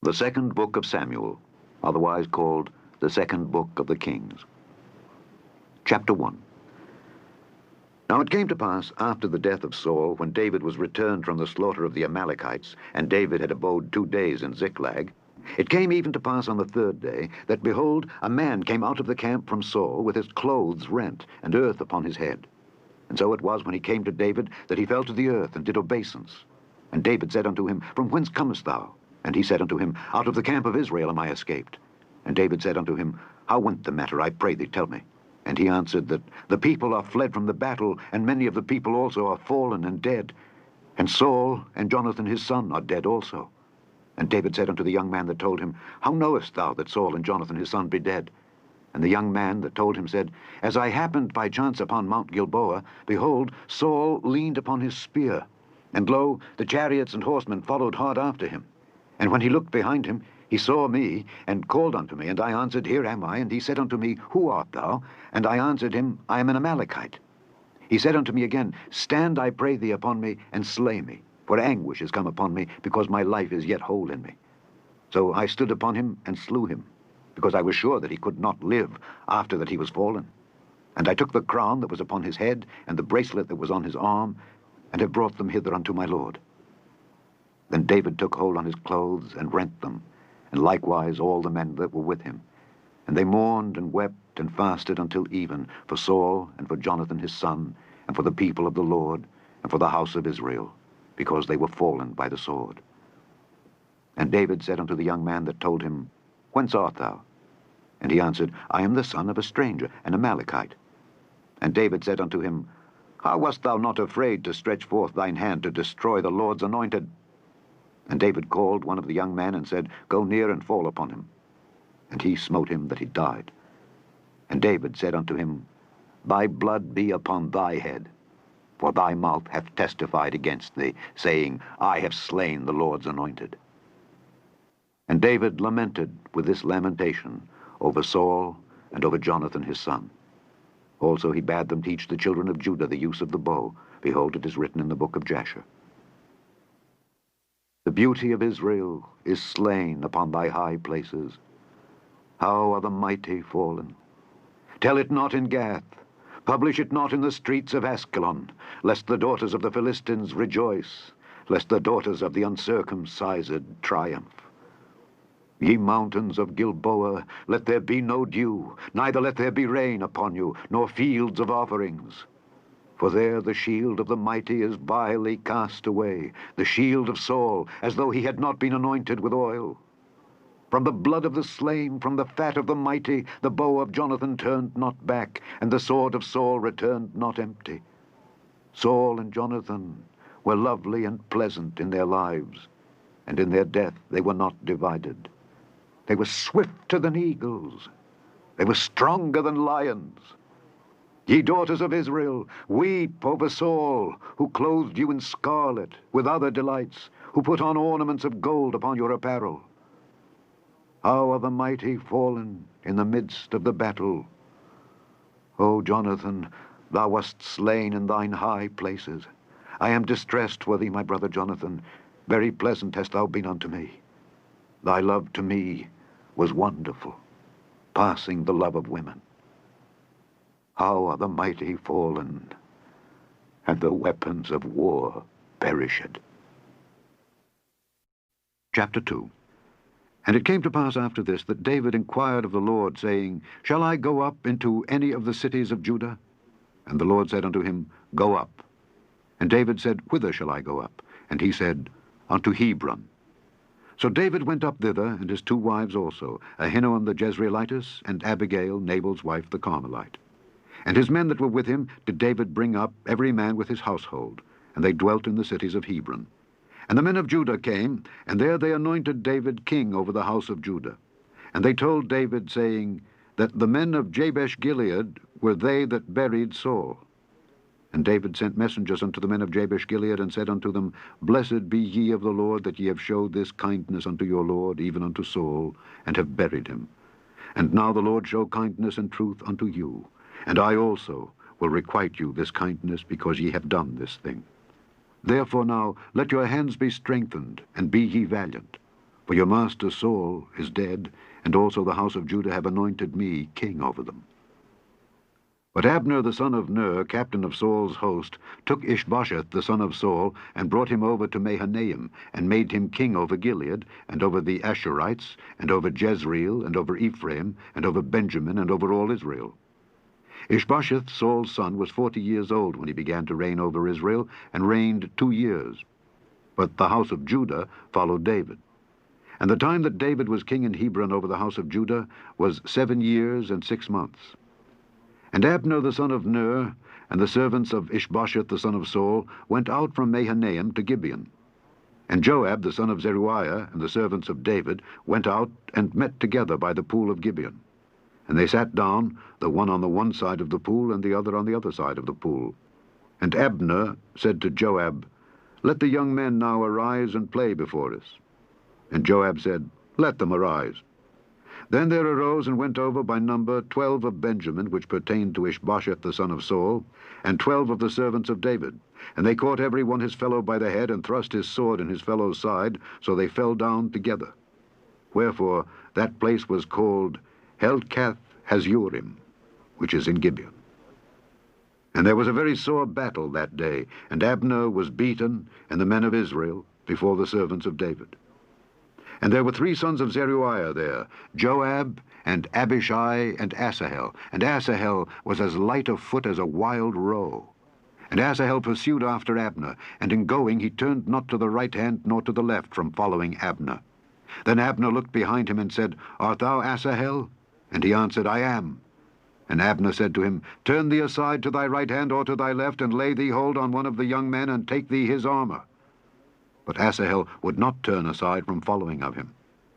The second book of Samuel, otherwise called the second book of the Kings. Chapter 1. Now it came to pass, after the death of Saul, when David was returned from the slaughter of the Amalekites, and David had abode 2 days in Ziklag, it came even to pass on the 3rd day, that, behold, a man came out of the camp from Saul, with his clothes rent, and earth upon his head. And so it was, when he came to David, that he fell to the earth, and did obeisance. And David said unto him, From whence comest thou? And he said unto him, Out of the camp of Israel am I escaped. And David said unto him, How went the matter? I pray thee, tell me. And he answered that the people are fled from the battle, and many of the people also are fallen and dead. And Saul and Jonathan his son are dead also. And David said unto the young man that told him, How knowest thou that Saul and Jonathan his son be dead? And the young man that told him said, As I happened by chance upon Mount Gilboa, behold, Saul leaned upon his spear, and lo, the chariots and horsemen followed hard after him. And when he looked behind him, he saw me, and called unto me, and I answered, Here am I. And he said unto me, Who art thou? And I answered him, I am an Amalekite. He said unto me again, Stand, I pray thee, upon me, and slay me, for anguish is come upon me, because my life is yet whole in me. So I stood upon him, and slew him, because I was sure that he could not live after that he was fallen. And I took the crown that was upon his head, and the bracelet that was on his arm, and have brought them hither unto my lord. Then David took hold on his clothes, and rent them, and likewise all the men that were with him. And they mourned and wept and fasted until even, for Saul and for Jonathan his son, and for the people of the Lord, and for the house of Israel, because they were fallen by the sword. And David said unto the young man that told him, Whence art thou? And he answered, I am the son of a stranger, an Amalekite. And David said unto him, How wast thou not afraid to stretch forth thine hand to destroy the Lord's anointed? And David called one of the young men, and said, Go near and fall upon him. And he smote him that he died. And David said unto him, Thy blood be upon thy head, for thy mouth hath testified against thee, saying, I have slain the Lord's anointed. And David lamented with this lamentation over Saul and over Jonathan his son. Also he bade them teach the children of Judah the use of the bow. Behold, it is written in the book of Jasher. The beauty of Israel is slain upon thy high places. How are the mighty fallen? Tell it not in Gath, publish it not in the streets of Askelon, lest the daughters of the Philistines rejoice, lest the daughters of the uncircumcised triumph. Ye mountains of Gilboa, let there be no dew, neither let there be rain upon you, nor fields of offerings. For there the shield of the mighty is vilely cast away, the shield of Saul, as though he had not been anointed with oil. From the blood of the slain, from the fat of the mighty, the bow of Jonathan turned not back, and the sword of Saul returned not empty. Saul and Jonathan were lovely and pleasant in their lives, and in their death they were not divided. They were swifter than eagles. They were stronger than lions. Ye daughters of Israel, weep over Saul, who clothed you in scarlet, with other delights, who put on ornaments of gold upon your apparel. How are the mighty fallen in the midst of the battle? O Jonathan, thou wast slain in thine high places. I am distressed for thee, my brother Jonathan. Very pleasant hast thou been unto me. Thy love to me was wonderful, passing the love of women. How are the mighty fallen, and the weapons of war perished. Chapter 2. And it came to pass after this, that David inquired of the Lord, saying, Shall I go up into any of the cities of Judah? And the Lord said unto him, Go up. And David said, Whither shall I go up? And he said, Unto Hebron. So David went up thither, and his 2 wives also, Ahinoam the Jezreelitess, and Abigail, Nabal's wife, the Carmelite. And his men that were with him did David bring up, every man with his household, and they dwelt in the cities of Hebron. And the men of Judah came, and there they anointed David king over the house of Judah. And they told David, saying, that the men of Jabesh-Gilead were they that buried Saul. And David sent messengers unto the men of Jabesh-Gilead, and said unto them, Blessed be ye of the Lord, that ye have showed this kindness unto your Lord, even unto Saul, and have buried him. And now the Lord show kindness and truth unto you, and I also will requite you this kindness, because ye have done this thing. Therefore now let your hands be strengthened, and be ye valiant. For your master Saul is dead, and also the house of Judah have anointed me king over them. But Abner the son of Ner, captain of Saul's host, took Ishbosheth the son of Saul, and brought him over to Mahanaim, and made him king over Gilead, and over the Ashurites, and over Jezreel, and over Ephraim, and over Benjamin, and over all Israel. Ishbosheth, Saul's son, was 40 years old when he began to reign over Israel, and reigned 2 years. But the house of Judah followed David. And the time that David was king in Hebron over the house of Judah was 7 years and 6 months. And Abner the son of Ner, and the servants of Ishbosheth the son of Saul, went out from Mahanaim to Gibeon. And Joab the son of Zeruiah, and the servants of David, went out and met together by the pool of Gibeon. And they sat down, the one on the one side of the pool, and the other on the other side of the pool. And Abner said to Joab, "Let the young men now arise and play before us." And Joab said, "Let them arise." Then there arose and went over by number 12 of Benjamin, which pertained to Ishbosheth the son of Saul, and 12 of the servants of David. And they caught every one his fellow by the head, and thrust his sword in his fellow's side, so they fell down together. Wherefore that place was called Helkath Hazurim, which is in Gibeon. And there was a very sore battle that day, and Abner was beaten, and the men of Israel, before the servants of David. And there were 3 sons of Zeruiah there, Joab, and Abishai, and Asahel. And Asahel was as light of foot as a wild roe. And Asahel pursued after Abner, and in going he turned not to the right hand nor to the left from following Abner. Then Abner looked behind him and said, "Art thou Asahel?" And he answered, "I am." And Abner said to him, "Turn thee aside to thy right hand or to thy left, and lay thee hold on one of the young men, and take thee his armor." But Asahel would not turn aside from following of him.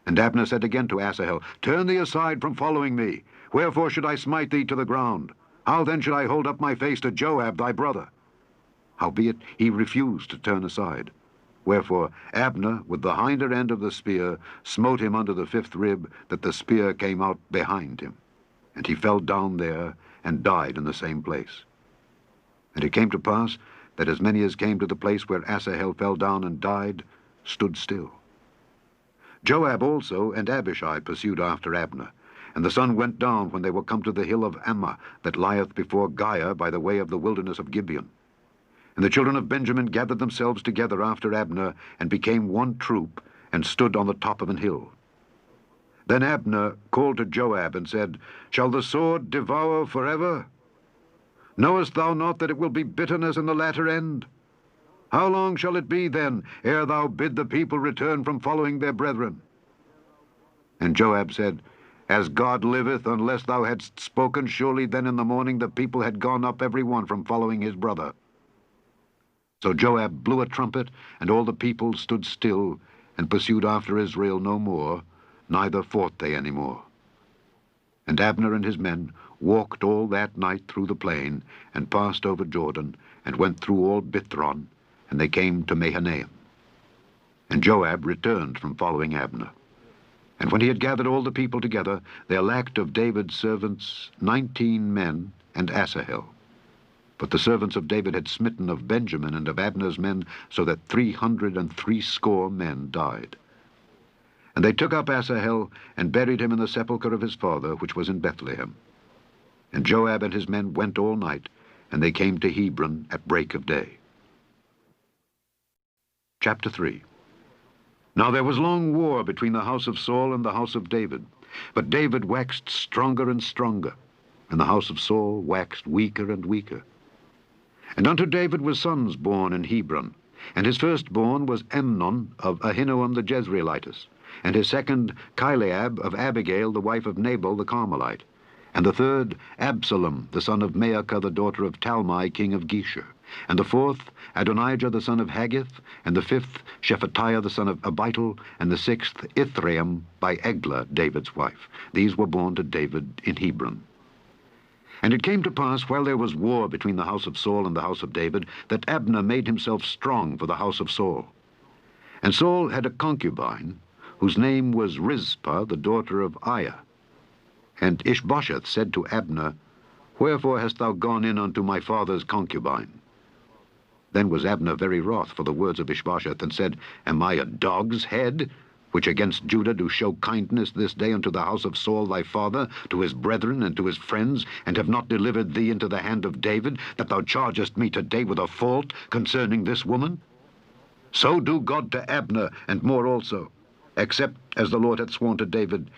And Abner said again to Asahel, "Turn thee aside from following me. Wherefore should I smite thee to the ground? How then should I hold up my face to Joab thy brother?" Howbeit he refused to turn aside. Wherefore Abner, with the hinder end of the spear, smote him under the 5th rib, that the spear came out behind him. And he fell down there, and died in the same place. And it came to pass, that as many as came to the place where Asahel fell down and died, stood still. Joab also and Abishai pursued after Abner, and the sun went down when they were come to the hill of Ammah, that lieth before Giah by the way of the wilderness of Gibeon. And the children of Benjamin gathered themselves together after Abner, and became one troop, and stood on the top of an hill. Then Abner called to Joab, and said, "Shall the sword devour forever? Knowest thou not that it will be bitterness in the latter end? How long shall it be then, ere thou bid the people return from following their brethren?" And Joab said, "As God liveth, unless thou hadst spoken, surely then in the morning the people had gone up every one from following his brother." So Joab blew a trumpet, and all the people stood still, and pursued after Israel no more, neither fought they any more. And Abner and his men walked all that night through the plain, and passed over Jordan, and went through all Bithron, and they came to Mahanaim. And Joab returned from following Abner. And when he had gathered all the people together, there lacked of David's servants 19 men and Asahel. But the servants of David had smitten of Benjamin and of Abner's men, so that 360 men died. And they took up Asahel, and buried him in the sepulchre of his father, which was in Bethlehem. And Joab and his men went all night, and they came to Hebron at break of day. Chapter 3. Now there was long war between the house of Saul and the house of David. But David waxed stronger and stronger, and the house of Saul waxed weaker and weaker. And unto David were sons born in Hebron, and his firstborn was Amnon of Ahinoam the Jezreelitess, and his second Chileab of Abigail the wife of Nabal the Carmelite, and the third Absalom the son of Maacah the daughter of Talmai king of Geshur, and the fourth Adonijah the son of Haggith, and the fifth Shephatiah the son of Abital, and the sixth Ithream by Eglah David's wife. These were born to David in Hebron. And it came to pass, while there was war between the house of Saul and the house of David, that Abner made himself strong for the house of Saul. And Saul had a concubine, whose name was Rizpah, the daughter of Aiah. And Ishbosheth said to Abner, "Wherefore hast thou gone in unto my father's concubine?" Then was Abner very wroth for the words of Ishbosheth, and said, "Am I a dog's head? which against Judah do show kindness this day unto the house of Saul thy father, to his brethren and to his friends, and have not delivered thee into the hand of David, that thou chargest me today with a fault concerning this woman? So do God to Abner, and more also, except as the Lord hath sworn to David,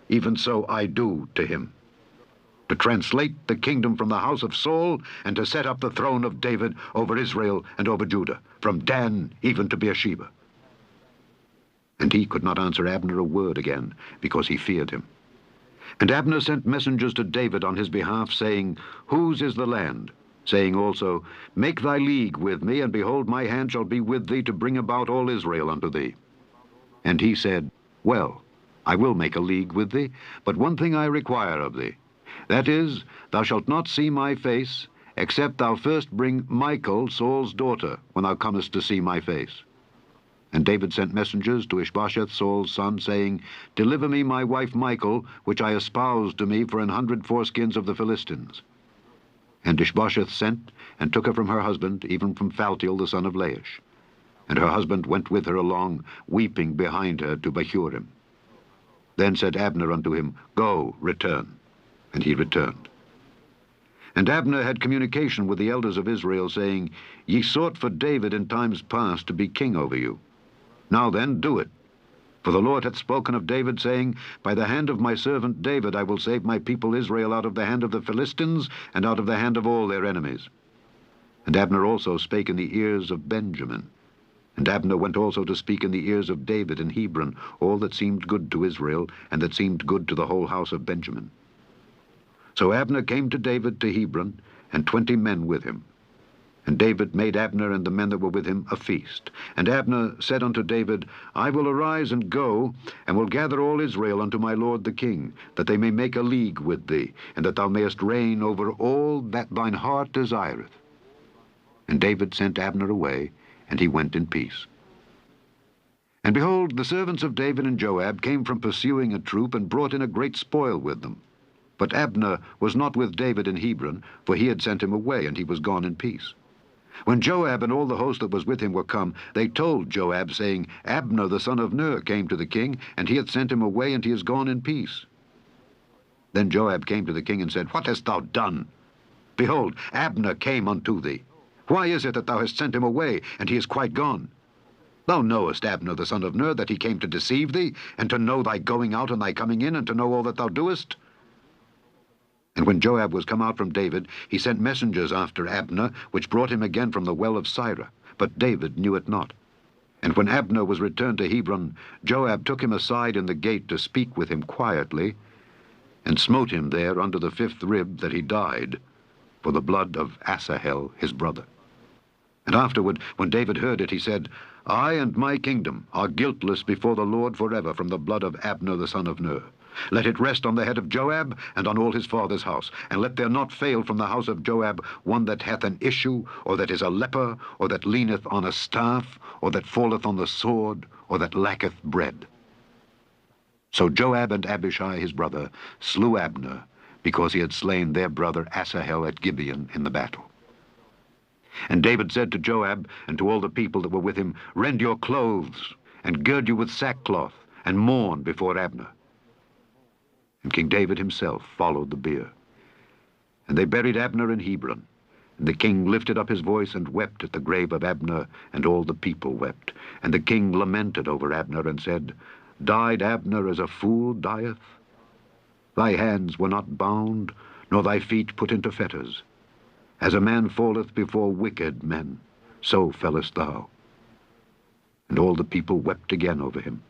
even so I do to him, to translate the kingdom from the house of Saul, and to set up the throne of David over Israel and over Judah, from Dan even to Beersheba. And he could not answer Abner a word again, because he feared him. And Abner sent messengers to David on his behalf, saying, Whose is the land? Saying also, Make thy league with me, and behold, my hand shall be with thee to bring about all Israel unto thee. And he said, Well, I will make a league with thee, but one thing I require of thee, that is, thou shalt not see my face, except thou first bring Michal, Saul's daughter, when thou comest to see my face. And David sent messengers to Ishbosheth, Saul's son, saying, Deliver me my wife Michal, which I espoused to me for 100 foreskins of the Philistines. And Ishbosheth sent, and took her from her husband, even from Phaltiel the son of Laish. And her husband went with her along, weeping behind her to Bahurim. Then said Abner unto him, Go, return. And he returned. And Abner had communication with the elders of Israel, saying, Ye sought for David in times past to be king over you. Now then, do it. For the Lord hath spoken of David, saying, By the hand of my servant David I will save my people Israel out of the hand of the Philistines, and out of the hand of all their enemies. And Abner also spake in the ears of Benjamin. And Abner went also to speak in the ears of David in Hebron, all that seemed good to Israel, and that seemed good to the whole house of Benjamin. So Abner came to David to Hebron, and 20 men with him. And David made Abner and the men that were with him a feast. And Abner said unto David, I will arise and go, and will gather all Israel unto my lord the king, that they may make a league with thee, and that thou mayest reign over all that thine heart desireth. And David sent Abner away, and he went in peace. And behold, the servants of David and Joab came from pursuing a troop, and brought in a great spoil with them. But Abner was not with David in Hebron, for he had sent him away, and he was gone in peace. When Joab and all the host that was with him were come, they told Joab, saying, Abner the son of Ner came to the king, and he hath sent him away, and he is gone in peace. Then Joab came to the king and said, What hast thou done? Behold, Abner came unto thee. Why is it that thou hast sent him away, and he is quite gone? Thou knowest Abner the son of Ner, that he came to deceive thee, and to know thy going out and thy coming in, and to know all that thou doest. And when Joab was come out from David, he sent messengers after Abner, which brought him again from the well of Sirah. But David knew it not. And when Abner was returned to Hebron, Joab took him aside in the gate to speak with him quietly, and smote him there under the 5th rib, that he died, for the blood of Asahel his brother. And afterward, when David heard it, he said, I and my kingdom are guiltless before the Lord forever from the blood of Abner the son of Ner. Let it rest on the head of Joab, and on all his father's house. And let there not fail from the house of Joab one that hath an issue, or that is a leper, or that leaneth on a staff, or that falleth on the sword, or that lacketh bread. So Joab and Abishai his brother slew Abner, because he had slain their brother Asahel at Gibeon in the battle. And David said to Joab and to all the people that were with him, Rend your clothes, and gird you with sackcloth, and mourn before Abner. And King David himself followed the bier. And they buried Abner in Hebron. And the king lifted up his voice and wept at the grave of Abner, and all the people wept. And the king lamented over Abner, and said, Died Abner as a fool dieth? Thy hands were not bound, nor thy feet put into fetters. As a man falleth before wicked men, so fellest thou. And all the people wept again over him.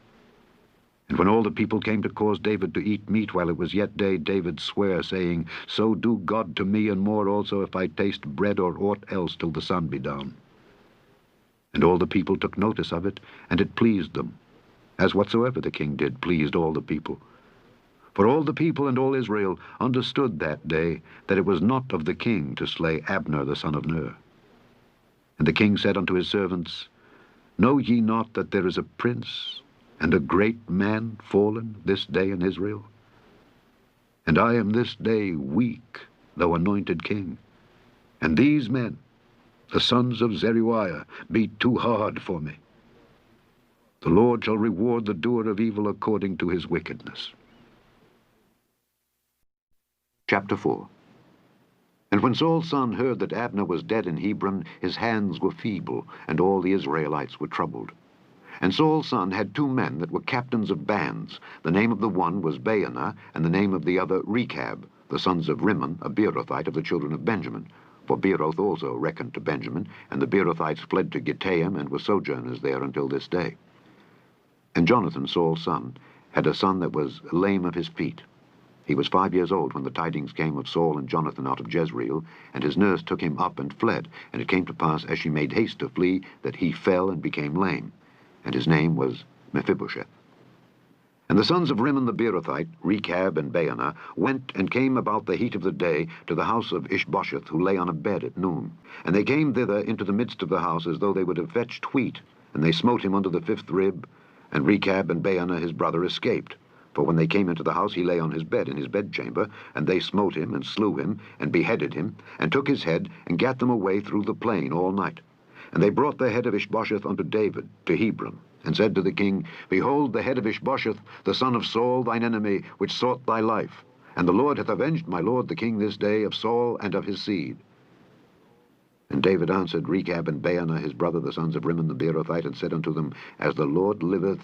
And when all the people came to cause David to eat meat while it was yet day, David sware, saying, So do God to me, and more also, if I taste bread or aught else till the sun be down. And all the people took notice of it, and it pleased them, as whatsoever the king did pleased all the people. For all the people and all Israel understood that day that it was not of the king to slay Abner the son of Ner. And the king said unto his servants, Know ye not that there is a prince and a great man fallen this day in Israel? And I am this day weak, though anointed king. And these men, the sons of Zeruiah, be too hard for me. The Lord shall reward the doer of evil according to his wickedness. Chapter 4. And when Saul's son heard that Abner was dead in Hebron, his hands were feeble, and all the Israelites were troubled. And Saul's son had 2 men that were captains of bands. The name of the one was Baanah, and the name of the other Rechab, the sons of Rimmon, a Beerothite of the children of Benjamin. For Beeroth also reckoned to Benjamin, and the Beerothites fled to Gittaim, and were sojourners there until this day. And Jonathan, Saul's son, had a son that was lame of his feet. He was 5 years old when the tidings came of Saul and Jonathan out of Jezreel, and his nurse took him up and fled. And it came to pass, as she made haste to flee, that he fell and became lame. And his name was Mephibosheth. And the sons of Rimmon the Beerothite, Rechab and Baanah, went and came about the heat of the day to the house of Ishbosheth, who lay on a bed at noon. And they came thither into the midst of the house, as though they would have fetched wheat. And they smote him under the 5th rib, and Rechab and Baanah his brother escaped. For when they came into the house, he lay on his bed in his bedchamber, and they smote him, and slew him, and beheaded him, and took his head, and gat them away through the plain all night. And they brought the head of Ishbosheth unto David, to Hebron, and said to the king, Behold the head of Ishbosheth, the son of Saul thine enemy, which sought thy life. And the Lord hath avenged my lord the king this day of Saul and of his seed. And David answered Rechab and Baanah his brother, the sons of Rimmon the Beerothite, and said unto them, As the Lord liveth,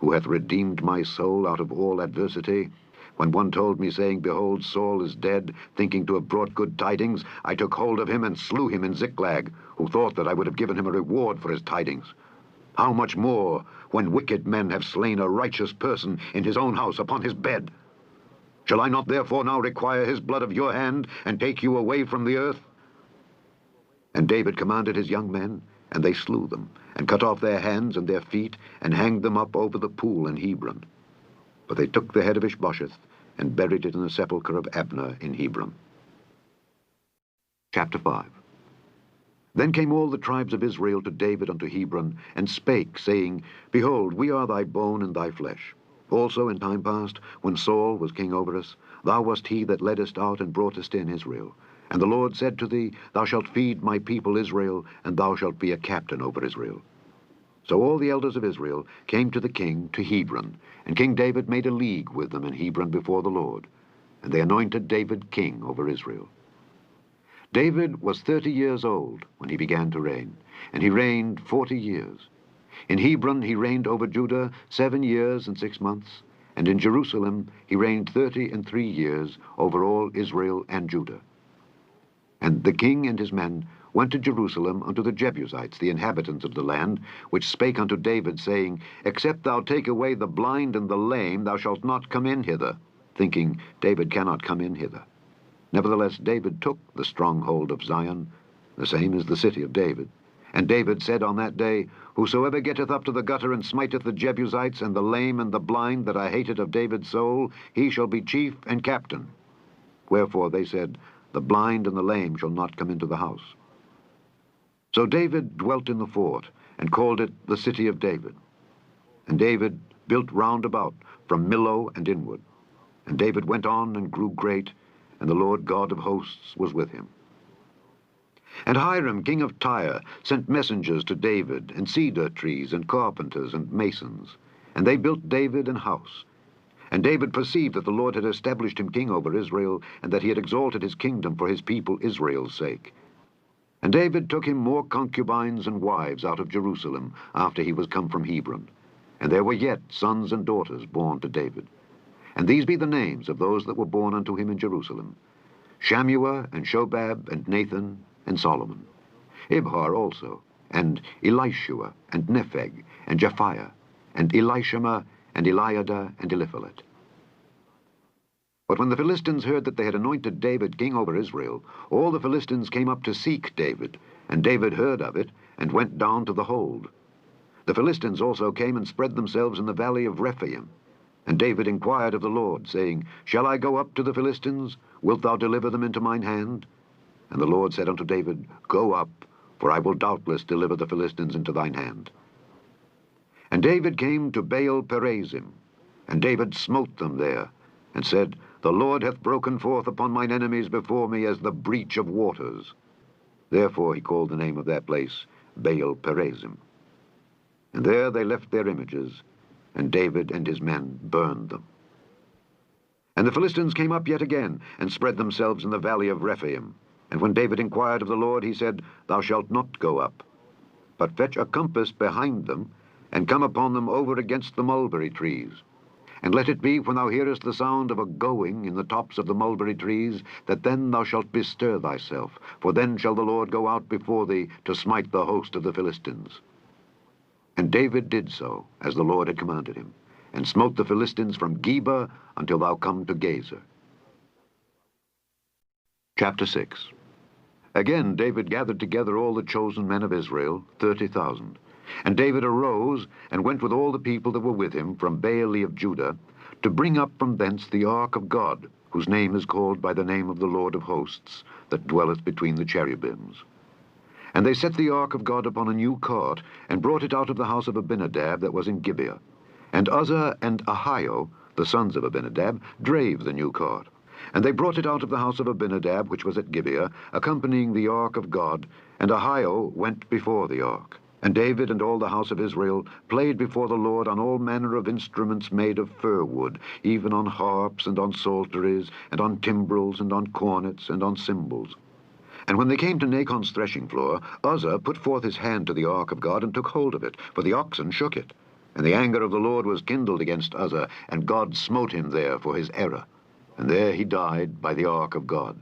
who hath redeemed my soul out of all adversity, when one told me, saying, Behold, Saul is dead, thinking to have brought good tidings, I took hold of him and slew him in Ziklag, who thought that I would have given him a reward for his tidings. How much more, when wicked men have slain a righteous person in his own house upon his bed? Shall I not therefore now require his blood of your hand, and take you away from the earth? And David commanded his young men, and they slew them, and cut off their hands and their feet, and hanged them up over the pool in Hebron. But they took the head of Ishbosheth, and buried it in the sepulchre of Abner in Hebron. Chapter 5. Then came all the tribes of Israel to David unto Hebron, and spake, saying, Behold, we are thy bone and thy flesh. Also in time past, when Saul was king over us, thou wast he that leddest out and broughtest in Israel. And the Lord said to thee, Thou shalt feed my people Israel, and thou shalt be a captain over Israel. So all the elders of Israel came to the king to Hebron, and King David made a league with them in Hebron before the Lord. And they anointed David king over Israel. David was 30 years old when he began to reign, and he reigned 40 years. In Hebron he reigned over Judah 7 years and 6 months, and in Jerusalem he reigned 33 years over all Israel and Judah. And the king and his men went to Jerusalem unto the Jebusites, the inhabitants of the land, which spake unto David, saying, Except thou take away the blind and the lame, thou shalt not come in hither, thinking, David cannot come in hither. Nevertheless David took the stronghold of Zion, the same is the city of David. And David said on that day, Whosoever getteth up to the gutter and smiteth the Jebusites and the lame and the blind that I hated of David's soul, he shall be chief and captain. Wherefore they said, The blind and the lame shall not come into the house. So David dwelt in the fort, and called it the city of David. And David built round about, from Millo and inward. And David went on and grew great, and the Lord God of hosts was with him. And Hiram, king of Tyre, sent messengers to David, and cedar trees, and carpenters, and masons. And they built David an house. And David perceived that the Lord had established him king over Israel, and that he had exalted his kingdom for his people Israel's sake. And David took him more concubines and wives out of Jerusalem, after he was come from Hebron. And there were yet sons and daughters born to David. And these be the names of those that were born unto him in Jerusalem: Shammua, and Shobab, and Nathan, and Solomon. Ibhar also, and Elishua, and Nepheg, and Japhiah, and Elishama, and Eliada, and Eliphalet. But when the Philistines heard that they had anointed David king over Israel, all the Philistines came up to seek David, and David heard of it, and went down to the hold. The Philistines also came and spread themselves in the valley of Rephaim. And David inquired of the Lord, saying, Shall I go up to the Philistines? Wilt thou deliver them into mine hand? And the Lord said unto David, Go up, for I will doubtless deliver the Philistines into thine hand. And David came to Baal Perazim, and David smote them there, and said, The Lord hath broken forth upon mine enemies before me as the breach of waters. Therefore he called the name of that place Baal Perazim. And there they left their images, and David and his men burned them. And the Philistines came up yet again, and spread themselves in the valley of Rephaim. And when David inquired of the Lord, he said, Thou shalt not go up, but fetch a compass behind them, and come upon them over against the mulberry trees. And let it be, when thou hearest the sound of a going in the tops of the mulberry trees, that then thou shalt bestir thyself, for then shall the Lord go out before thee to smite the host of the Philistines. And David did so, as the Lord had commanded him, and smote the Philistines from Geba until thou come to Gazer. Chapter 6. Again David gathered together all the chosen men of Israel, 30,000. And David arose, and went with all the people that were with him from Baale of Judah, to bring up from thence the ark of God, whose name is called by the name of the Lord of hosts, that dwelleth between the cherubims. And they set the ark of God upon a new cart, and brought it out of the house of Abinadab that was in Gibeah. And Uzzah and Ahio, the sons of Abinadab, drave the new cart. And they brought it out of the house of Abinadab, which was at Gibeah, accompanying the ark of God, and Ahio went before the ark. And David and all the house of Israel played before the Lord on all manner of instruments made of fir wood, even on harps, and on psalteries, and on timbrels, and on cornets, and on cymbals. And when they came to Nachon's threshing floor, Uzzah put forth his hand to the ark of God, and took hold of it, for the oxen shook it. And the anger of the Lord was kindled against Uzzah, and God smote him there for his error. And there he died by the ark of God.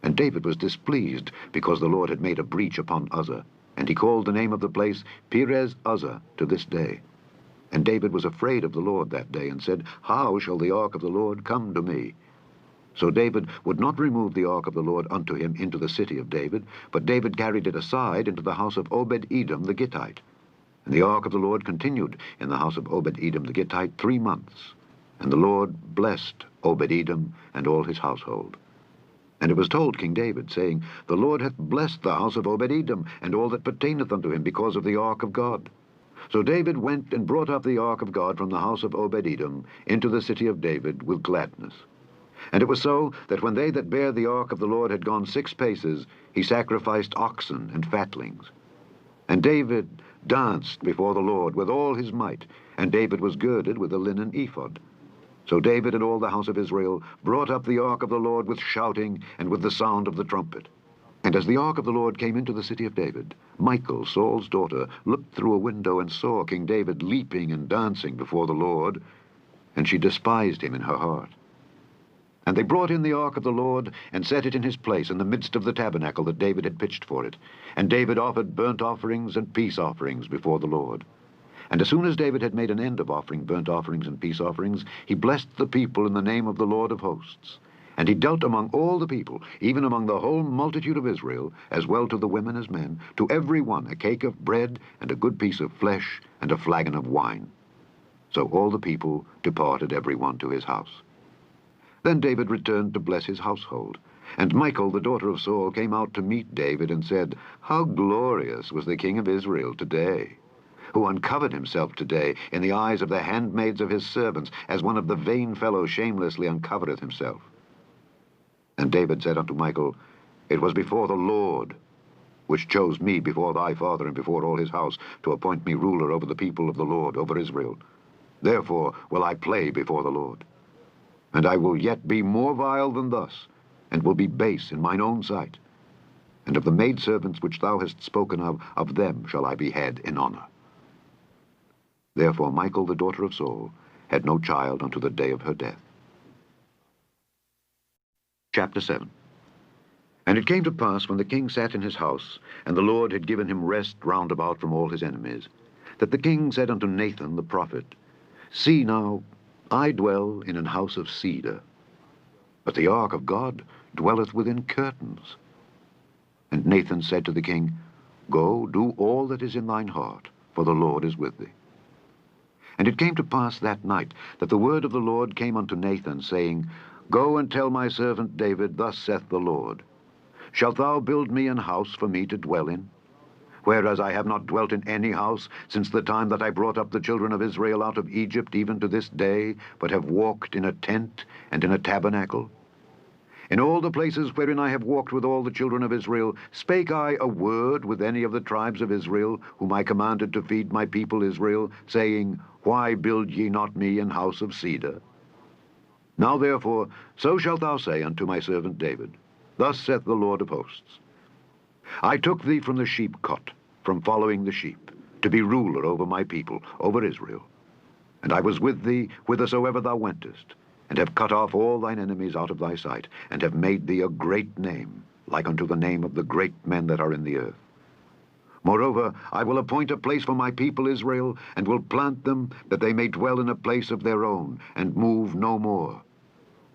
And David was displeased, because the Lord had made a breach upon Uzzah. And he called the name of the place Perez Uzzah to this day. And David was afraid of the Lord that day, and said, How shall the ark of the Lord come to me? So David would not remove the ark of the Lord unto him into the city of David, but David carried it aside into the house of Obed-Edom the Gittite. And the ark of the Lord continued in the house of Obed-Edom the Gittite 3 months. And the Lord blessed Obed-Edom and all his household. And it was told King David, saying, The Lord hath blessed the house of Obed-Edom, and all that pertaineth unto him, because of the ark of God. So David went and brought up the ark of God from the house of Obed-Edom into the city of David with gladness. And it was so, that when they that bare the ark of the Lord had gone 6 paces, he sacrificed oxen and fatlings. And David danced before the Lord with all his might, and David was girded with a linen ephod. So David and all the house of Israel brought up the ark of the Lord with shouting and with the sound of the trumpet. And as the ark of the Lord came into the city of David, Michal, Saul's daughter, looked through a window and saw King David leaping and dancing before the Lord, and she despised him in her heart. And they brought in the ark of the Lord, and set it in his place in the midst of the tabernacle that David had pitched for it. And David offered burnt offerings and peace offerings before the Lord. And as soon as David had made an end of offering burnt offerings and peace offerings, he blessed the people in the name of the Lord of hosts. And he dealt among all the people, even among the whole multitude of Israel, as well to the women as men, to every one a cake of bread, and a good piece of flesh, and a flagon of wine. So all the people departed every one to his house. Then David returned to bless his household. And Michal, the daughter of Saul, came out to meet David, and said, How glorious was the king of Israel today, who uncovered himself today in the eyes of the handmaids of his servants, as one of the vain fellows shamelessly uncovereth himself. And David said unto Michal, It was before the Lord, which chose me before thy father and before all his house, to appoint me ruler over the people of the Lord, over Israel. Therefore will I play before the Lord. And I will yet be more vile than thus, and will be base in mine own sight. And of the maidservants which thou hast spoken of them shall I be head in honor. Therefore Michal, the daughter of Saul, had no child unto the day of her death. Chapter 7. And it came to pass, when the king sat in his house, and the Lord had given him rest round about from all his enemies, that the king said unto Nathan the prophet, See now, I dwell in an house of cedar, but the ark of God dwelleth within curtains. And Nathan said to the king, Go, do all that is in thine heart, for the Lord is with thee. And it came to pass that night, that the word of the Lord came unto Nathan, saying, Go and tell my servant David, Thus saith the Lord, Shalt thou build me an house for me to dwell in? Whereas I have not dwelt in any house since the time that I brought up the children of Israel out of Egypt, even to this day, but have walked in a tent and in a tabernacle. In all the places wherein I have walked with all the children of Israel, spake I a word with any of the tribes of Israel, whom I commanded to feed my people Israel, saying, Why build ye not me an house of cedar? Now therefore, so shalt thou say unto my servant David, Thus saith the Lord of hosts, I took thee from the sheepcot, from following the sheep, to be ruler over my people, over Israel. And I was with thee whithersoever thou wentest, and have cut off all thine enemies out of thy sight, and have made thee a great name, like unto the name of the great men that are in the earth. Moreover, I will appoint a place for my people Israel, and will plant them, that they may dwell in a place of their own, and move no more.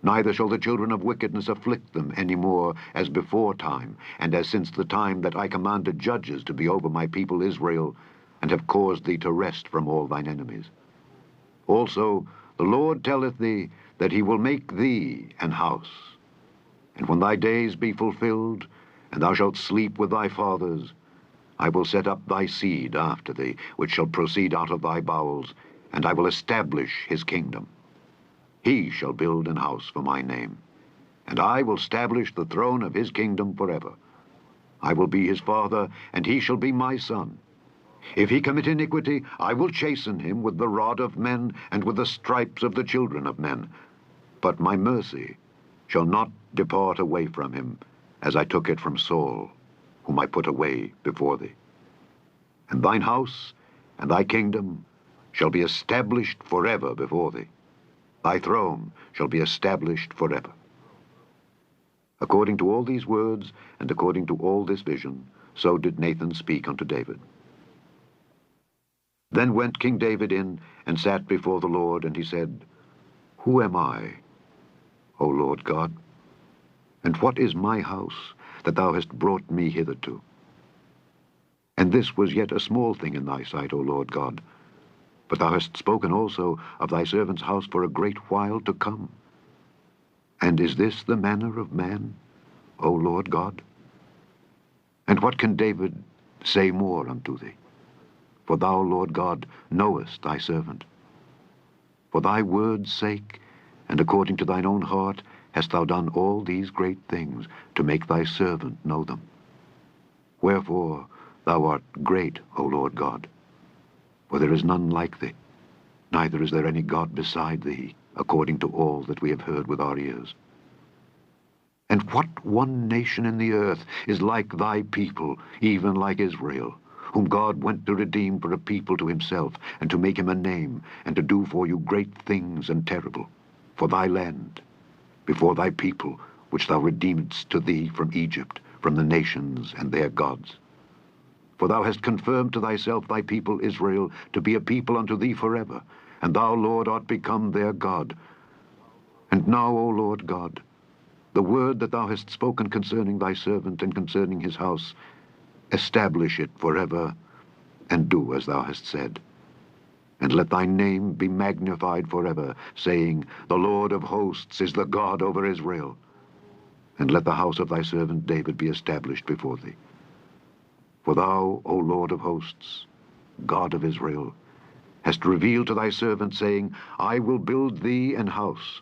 Neither shall the children of wickedness afflict them any more, as before time, and as since the time that I commanded judges to be over my people Israel, and have caused thee to rest from all thine enemies. Also, the Lord telleth thee that he will make thee an house. And when thy days be fulfilled, and thou shalt sleep with thy fathers, I will set up thy seed after thee, which shall proceed out of thy bowels, and I will establish his kingdom. He shall build an house for my name, and I will establish the throne of his kingdom forever. I will be his father, and he shall be my son. If he commit iniquity, I will chasten him with the rod of men, and with the stripes of the children of men. But my mercy shall not depart away from him, as I took it from Saul, whom I put away before thee. And thine house and thy kingdom shall be established forever before thee. Thy throne shall be established forever. According to all these words, and according to all this vision, so did Nathan speak unto David. Then went King David in, and sat before the Lord, and he said, Who am I, O Lord God? And what is my house, that thou hast brought me hitherto? And this was yet a small thing in thy sight, O Lord God. But thou hast spoken also of thy servant's house for a great while to come. And is this the manner of man, O Lord God? And what can David say more unto thee? For thou, Lord God, knowest thy servant. For thy word's sake, and according to thine own heart, hast thou done all these great things, to make thy servant know them. Wherefore thou art great, O Lord God, for there is none like thee, neither is there any God beside thee, according to all that we have heard with our ears. And what one nation in the earth is like thy people, even like Israel, whom God went to redeem for a people to himself, and to make him a name, and to do for you great things and terrible, for thy land, before thy people, which thou redeemedst to thee from Egypt, from the nations and their gods. For thou hast confirmed to thyself thy people Israel, to be a people unto thee forever, and thou, Lord, art become their God. And now, O Lord God, the word that thou hast spoken concerning thy servant and concerning his house, establish it forever, and do as thou hast said. And let thy name be magnified forever, saying, The Lord of hosts is the God over Israel. And let the house of thy servant David be established before thee. For thou, O Lord of hosts, God of Israel, hast revealed to thy servant, saying, I will build thee an house.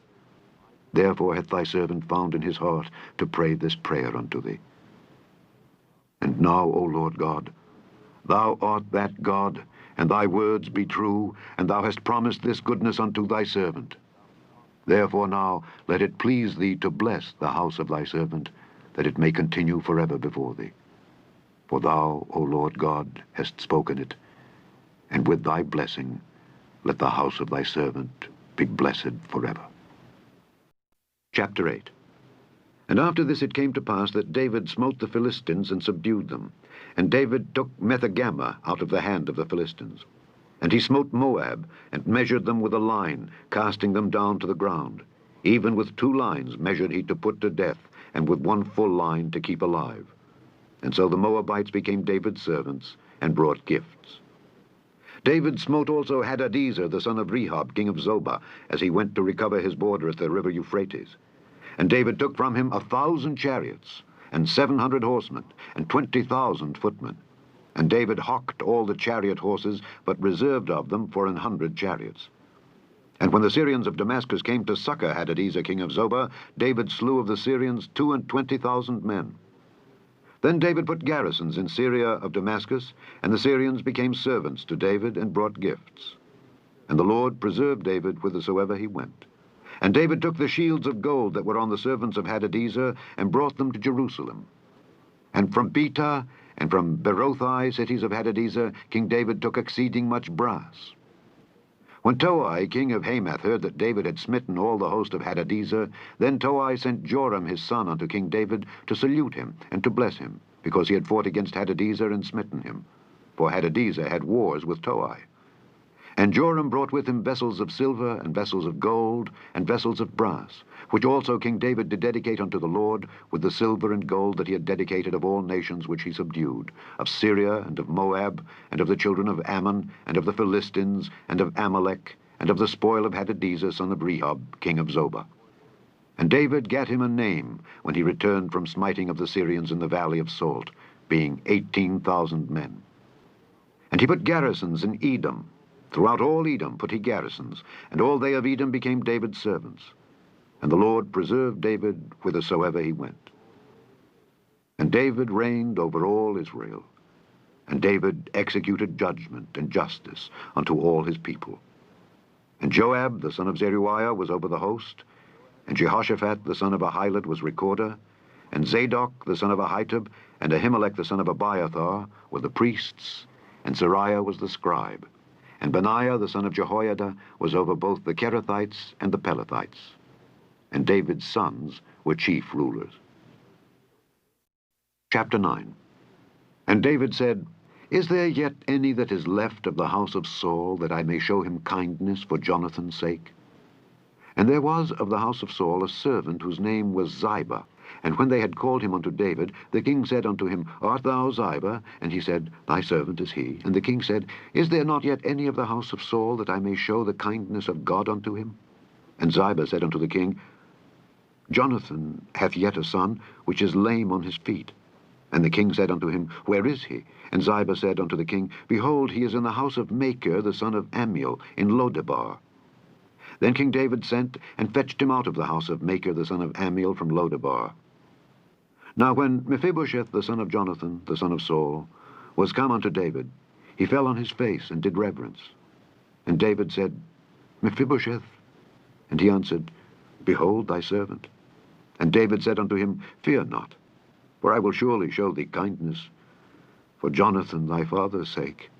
Therefore hath thy servant found in his heart to pray this prayer unto thee. And now, O Lord God, thou art that God, and thy words be true, and thou hast promised this goodness unto thy servant. Therefore now let it please thee to bless the house of thy servant, that it may continue forever before thee. For thou, O Lord God, hast spoken it, and with thy blessing let the house of thy servant be blessed forever. Chapter 8. And after this it came to pass that David smote the Philistines and subdued them. And David took Methegama out of the hand of the Philistines. And he smote Moab, and measured them with a line, casting them down to the ground. Even with 2 lines measured he to put to death, and with 1 full line to keep alive. And so the Moabites became David's servants, and brought gifts. David smote also Hadadezer, the son of Rehob, king of Zobah, as he went to recover his border at the river Euphrates. And David took from him 1,000 chariots, and 700 horsemen, and 20,000 footmen. And David hocked all the chariot horses, but reserved of them for 100 chariots. And when the Syrians of Damascus came to succor Hadadezer, king of Zobah, David slew of the Syrians 22,000 men. Then David put garrisons in Syria of Damascus, and the Syrians became servants to David and brought gifts. And the Lord preserved David whithersoever he went. And David took the shields of gold that were on the servants of Hadadezer, and brought them to Jerusalem. And from Betah and from Berothai, cities of Hadadezer, King David took exceeding much brass. When Toi, king of Hamath, heard that David had smitten all the host of Hadadezer, then Toi sent Joram his son unto King David to salute him and to bless him, because he had fought against Hadadezer and smitten him. For Hadadezer had wars with Toi. And Joram brought with him vessels of silver, and vessels of gold, and vessels of brass, which also King David did dedicate unto the Lord, with the silver and gold that he had dedicated of all nations which he subdued, of Syria, and of Moab, and of the children of Ammon, and of the Philistines, and of Amalek, and of the spoil of Hadadezer, son of Rehob, king of Zobah. And David gat him a name when he returned from smiting of the Syrians in the valley of Salt, being 18,000 men. And he put garrisons in Edom. Throughout all Edom put he garrisons, and all they of Edom became David's servants. And the Lord preserved David whithersoever he went. And David reigned over all Israel. And David executed judgment and justice unto all his people. And Joab the son of Zeruiah was over the host, and Jehoshaphat the son of Ahilud was recorder, and Zadok the son of Ahitub, and Ahimelech the son of Abiathar were the priests, and Sariah was the scribe. And Benaiah the son of Jehoiada was over both the Kerethites and the Pelethites. And David's sons were chief rulers. Chapter 9. And David said, Is there yet any that is left of the house of Saul, that I may show him kindness for Jonathan's sake? And there was of the house of Saul a servant whose name was Ziba. And when they had called him unto David, the king said unto him, Art thou Ziba? And he said, Thy servant is he. And the king said, Is there not yet any of the house of Saul, that I may show the kindness of God unto him? And Ziba said unto the king, Jonathan hath yet a son, which is lame on his feet. And the king said unto him, Where is he? And Ziba said unto the king, Behold, he is in the house of Machir, the son of Ammiel, in Lodebar. Then King David sent and fetched him out of the house of Machir, the son of Ammiel, from Lodebar. Now when Mephibosheth, the son of Jonathan, the son of Saul, was come unto David, he fell on his face and did reverence. And David said, Mephibosheth. And he answered, Behold thy servant. And David said unto him, Fear not, for I will surely show thee kindness, for Jonathan thy father's sake.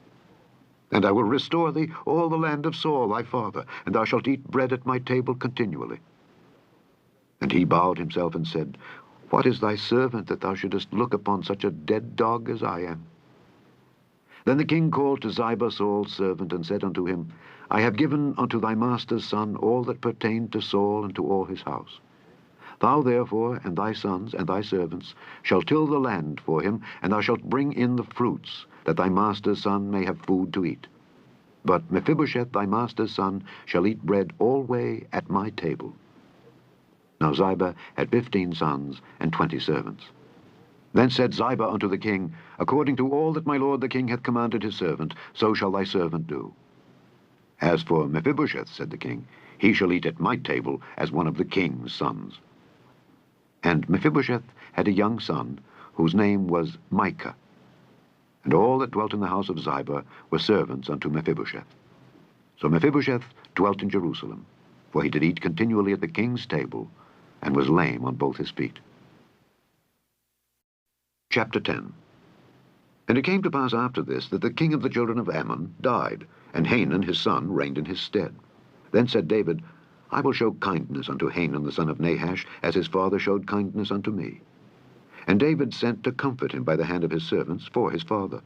And I will restore thee all the land of Saul thy father, and thou shalt eat bread at my table continually. And he bowed himself and said, What is thy servant, that thou shouldest look upon such a dead dog as I am? Then the king called to Ziba Saul's servant, and said unto him, I have given unto thy master's son all that pertained to Saul and to all his house. Thou therefore and thy sons and thy servants shall till the land for him, and thou shalt bring in the fruits, that thy master's son may have food to eat. But Mephibosheth thy master's son shall eat bread alway at my table. Now Ziba had 15 sons and 20 servants. Then said Ziba unto the king, According to all that my lord the king hath commanded his servant, so shall thy servant do. As for Mephibosheth, said the king, he shall eat at my table as one of the king's sons. And Mephibosheth had a young son, whose name was Micah. And all that dwelt in the house of Ziba were servants unto Mephibosheth. So Mephibosheth dwelt in Jerusalem, for he did eat continually at the king's table, and was lame on both his feet. Chapter 10. And it came to pass after this, that the king of the children of Ammon died, and Hanun his son reigned in his stead. Then said David, I will show kindness unto Hanun the son of Nahash, as his father showed kindness unto me. And David sent to comfort him by the hand of his servants for his father.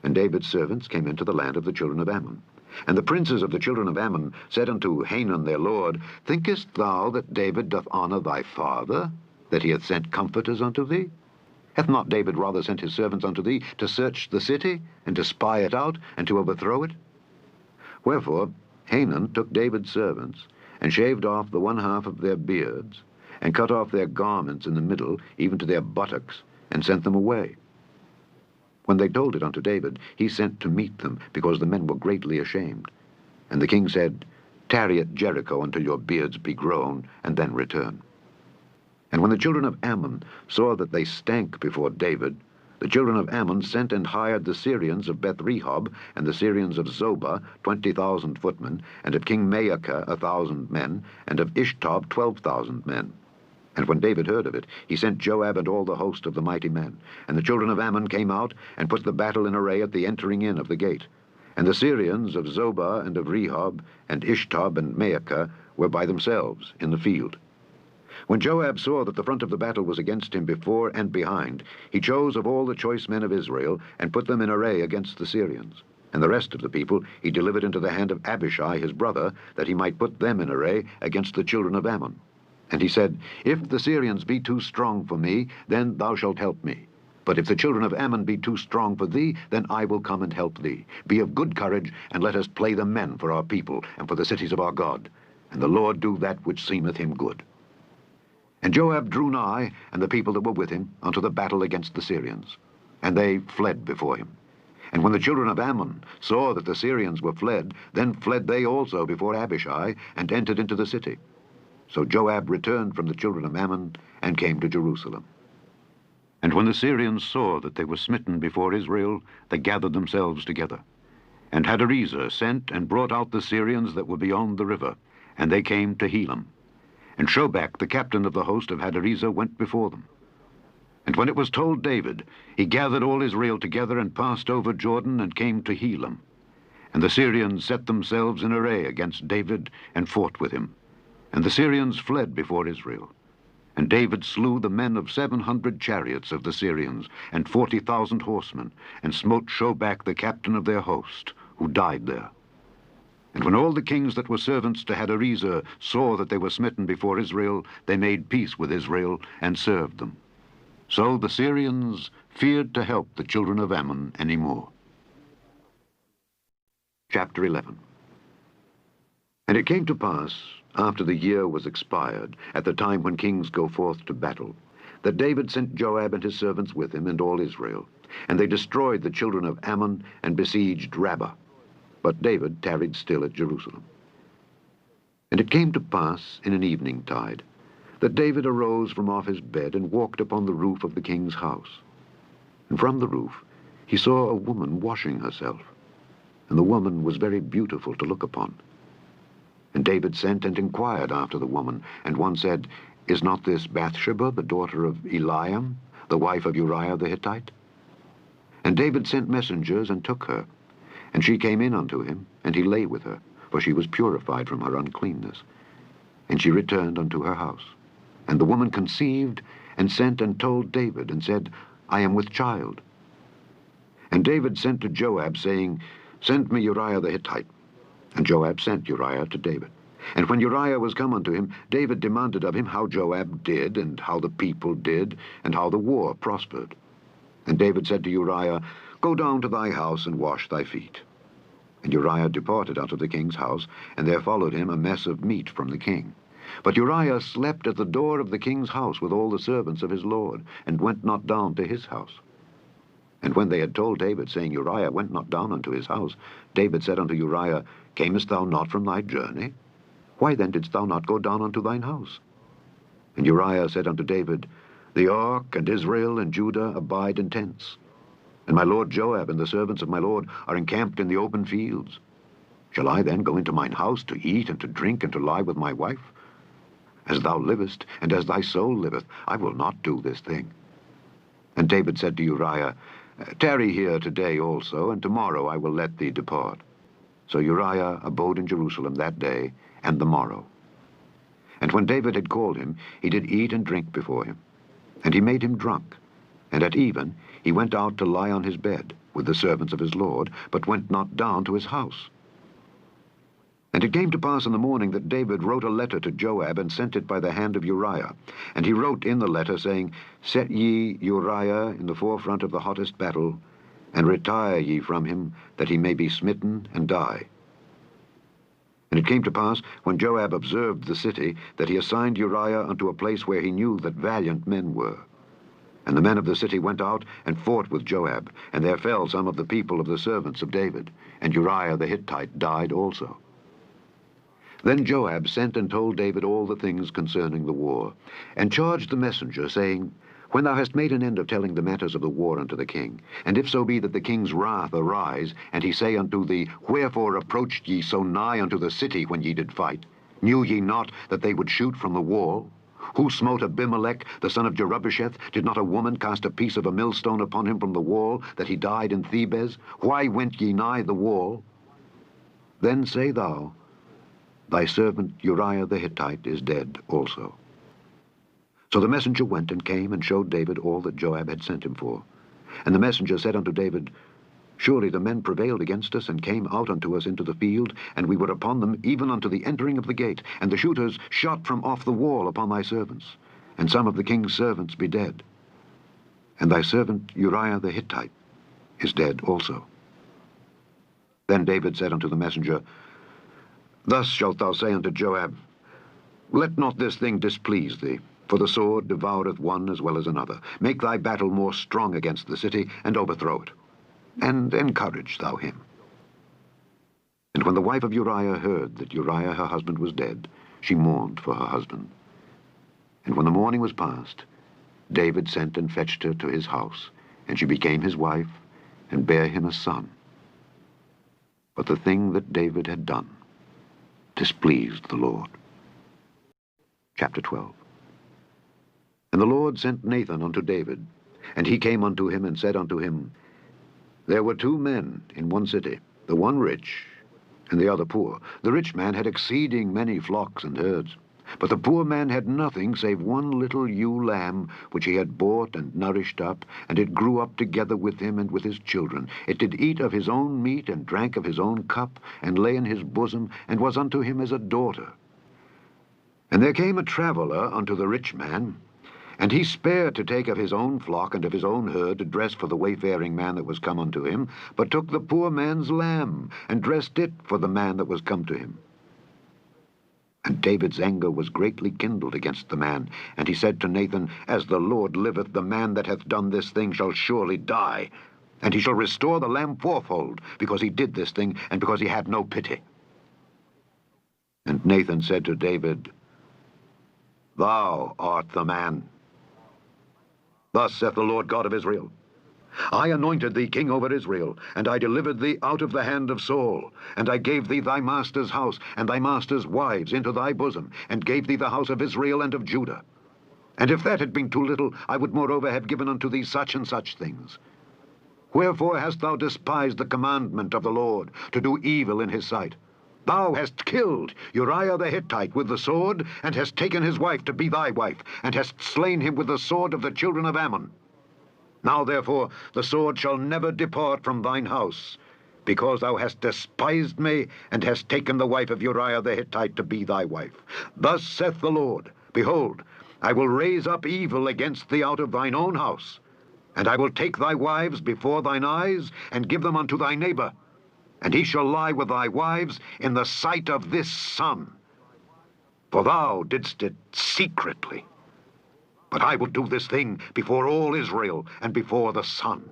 And David's servants came into the land of the children of Ammon. And the princes of the children of Ammon said unto Hanun their lord, Thinkest thou that David doth honor thy father, that he hath sent comforters unto thee? Hath not David rather sent his servants unto thee to search the city, and to spy it out, and to overthrow it? Wherefore Hanun took David's servants, and shaved off the one half of their beards, and cut off their garments in the middle, even to their buttocks, and sent them away. When they told it unto David, he sent to meet them, because the men were greatly ashamed. And the king said, Tarry at Jericho until your beards be grown, and then return. And when the children of Ammon saw that they stank before David, the children of Ammon sent and hired the Syrians of Beth-rehob and the Syrians of Zobah 20,000 footmen, and of King Maacah 1,000 men, and of Ishtob 12,000 men. And when David heard of it, he sent Joab and all the host of the mighty men. And the children of Ammon came out and put the battle in array at the entering in of the gate. And the Syrians of Zobah and of Rehob and Ishtob and Maacah were by themselves in the field. When Joab saw that the front of the battle was against him before and behind, he chose of all the choice men of Israel and put them in array against the Syrians. And the rest of the people he delivered into the hand of Abishai his brother, that he might put them in array against the children of Ammon. And he said, If the Syrians be too strong for me, then thou shalt help me. But if the children of Ammon be too strong for thee, then I will come and help thee. Be of good courage, and let us play the men for our people, and for the cities of our God. And the Lord do that which seemeth him good. And Joab drew nigh, and the people that were with him, unto the battle against the Syrians. And they fled before him. And when the children of Ammon saw that the Syrians were fled, then fled they also before Abishai, and entered into the city. So Joab returned from the children of Ammon, and came to Jerusalem. And when the Syrians saw that they were smitten before Israel, they gathered themselves together. And Hadarezer sent and brought out the Syrians that were beyond the river, and they came to Helam. And Shobach, the captain of the host of Hadarezer, went before them. And when it was told David, he gathered all Israel together, and passed over Jordan, and came to Helam. And the Syrians set themselves in array against David, and fought with him. And the Syrians fled before Israel. And David slew the men of 700 chariots of the Syrians, and 40,000 horsemen, and smote Shobach the captain of their host, who died there. And when all the kings that were servants to Hadarezer saw that they were smitten before Israel, they made peace with Israel, and served them. So the Syrians feared to help the children of Ammon any more. Chapter 11. And it came to pass, after the year was expired, at the time when kings go forth to battle, that David sent Joab and his servants with him and all Israel. And they destroyed the children of Ammon, and besieged Rabbah. But David tarried still at Jerusalem. And it came to pass in an eventide, that David arose from off his bed, and walked upon the roof of the king's house. And from the roof he saw a woman washing herself, and the woman was very beautiful to look upon. And David sent and inquired after the woman, and one said, Is not this Bathsheba, the daughter of Eliam, the wife of Uriah the Hittite? And David sent messengers, and took her. And she came in unto him, and he lay with her, for she was purified from her uncleanness. And she returned unto her house. And the woman conceived, and sent and told David, and said, I am with child. And David sent to Joab, saying, Send me Uriah the Hittite. And Joab sent Uriah to David. And when Uriah was come unto him, David demanded of him how Joab did, and how the people did, and how the war prospered. And David said to Uriah, Go down to thy house, and wash thy feet. And Uriah departed out of the king's house, and there followed him a mess of meat from the king. But Uriah slept at the door of the king's house with all the servants of his lord, and went not down to his house. And when they had told David, saying, Uriah went not down unto his house, David said unto Uriah, Camest thou not from thy journey? Why then didst thou not go down unto thine house? And Uriah said unto David, The ark and Israel and Judah abide in tents, and my lord Joab and the servants of my lord are encamped in the open fields. Shall I then go into mine house to eat and to drink and to lie with my wife? As thou livest, and as thy soul liveth, I will not do this thing. And David said to Uriah, Tarry here today also, and tomorrow I will let thee depart. So Uriah abode in Jerusalem that day and the morrow. And when David had called him, he did eat and drink before him. And he made him drunk. And at even he went out to lie on his bed with the servants of his lord, but went not down to his house. And it came to pass in the morning that David wrote a letter to Joab, and sent it by the hand of Uriah. And he wrote in the letter, saying, Set ye Uriah in the forefront of the hottest battle, and retire ye from him, that he may be smitten and die. And it came to pass, when Joab observed the city, that he assigned Uriah unto a place where he knew that valiant men were. And the men of the city went out and fought with Joab, and there fell some of the people of the servants of David, and Uriah the Hittite died also. Then Joab sent and told David all the things concerning the war, and charged the messenger, saying, When thou hast made an end of telling the matters of the war unto the king, and if so be that the king's wrath arise, and he say unto thee, Wherefore approached ye so nigh unto the city when ye did fight? Knew ye not that they would shoot from the wall? Who smote Abimelech, the son of Jerubbesheth? Did not a woman cast a piece of a millstone upon him from the wall, that he died in Thebez? Why went ye nigh the wall? Then say thou, Thy servant Uriah the Hittite is dead also. So the messenger went and came and showed David all that Joab had sent him for. And the messenger said unto David, Surely the men prevailed against us, and came out unto us into the field, and we were upon them even unto the entering of the gate, and the shooters shot from off the wall upon thy servants, and some of the king's servants be dead. And thy servant Uriah the Hittite is dead also. Then David said unto the messenger, Thus shalt thou say unto Joab, Let not this thing displease thee, for the sword devoureth one as well as another. Make thy battle more strong against the city, and overthrow it, and encourage thou him. And when the wife of Uriah heard that Uriah her husband was dead, she mourned for her husband. And when the mourning was past, David sent and fetched her to his house, and she became his wife, and bare him a son. But the thing that David had done displeased the Lord. Chapter 12. And the Lord sent Nathan unto David, and he came unto him and said unto him, There were two men in one city, the one rich, and the other poor. The rich man had exceeding many flocks and herds, but the poor man had nothing save one little ewe lamb, which he had bought and nourished up, and it grew up together with him and with his children. It did eat of his own meat, and drank of his own cup, and lay in his bosom, and was unto him as a daughter. And there came a traveller unto the rich man, and he spared to take of his own flock and of his own herd to dress for the wayfaring man that was come unto him, but took the poor man's lamb, and dressed it for the man that was come to him. And David's anger was greatly kindled against the man, and he said to Nathan, As the Lord liveth, the man that hath done this thing shall surely die, and he shall restore the lamb fourfold, because he did this thing, and because he had no pity. And Nathan said to David, Thou art the man. Thus saith the Lord God of Israel, I anointed thee king over Israel, and I delivered thee out of the hand of Saul, and I gave thee thy master's house, and thy master's wives into thy bosom, and gave thee the house of Israel and of Judah. And if that had been too little, I would moreover have given unto thee such and such things. Wherefore hast thou despised the commandment of the Lord, to do evil in his sight? Thou hast killed Uriah the Hittite with the sword, and hast taken his wife to be thy wife, and hast slain him with the sword of the children of Ammon. Now therefore the sword shall never depart from thine house, because thou hast despised me, and hast taken the wife of Uriah the Hittite to be thy wife. Thus saith the Lord, Behold, I will raise up evil against thee out of thine own house, and I will take thy wives before thine eyes, and give them unto thy neighbor, and he shall lie with thy wives in the sight of this sun. For thou didst it secretly. But I will do this thing before all Israel, and before the sun.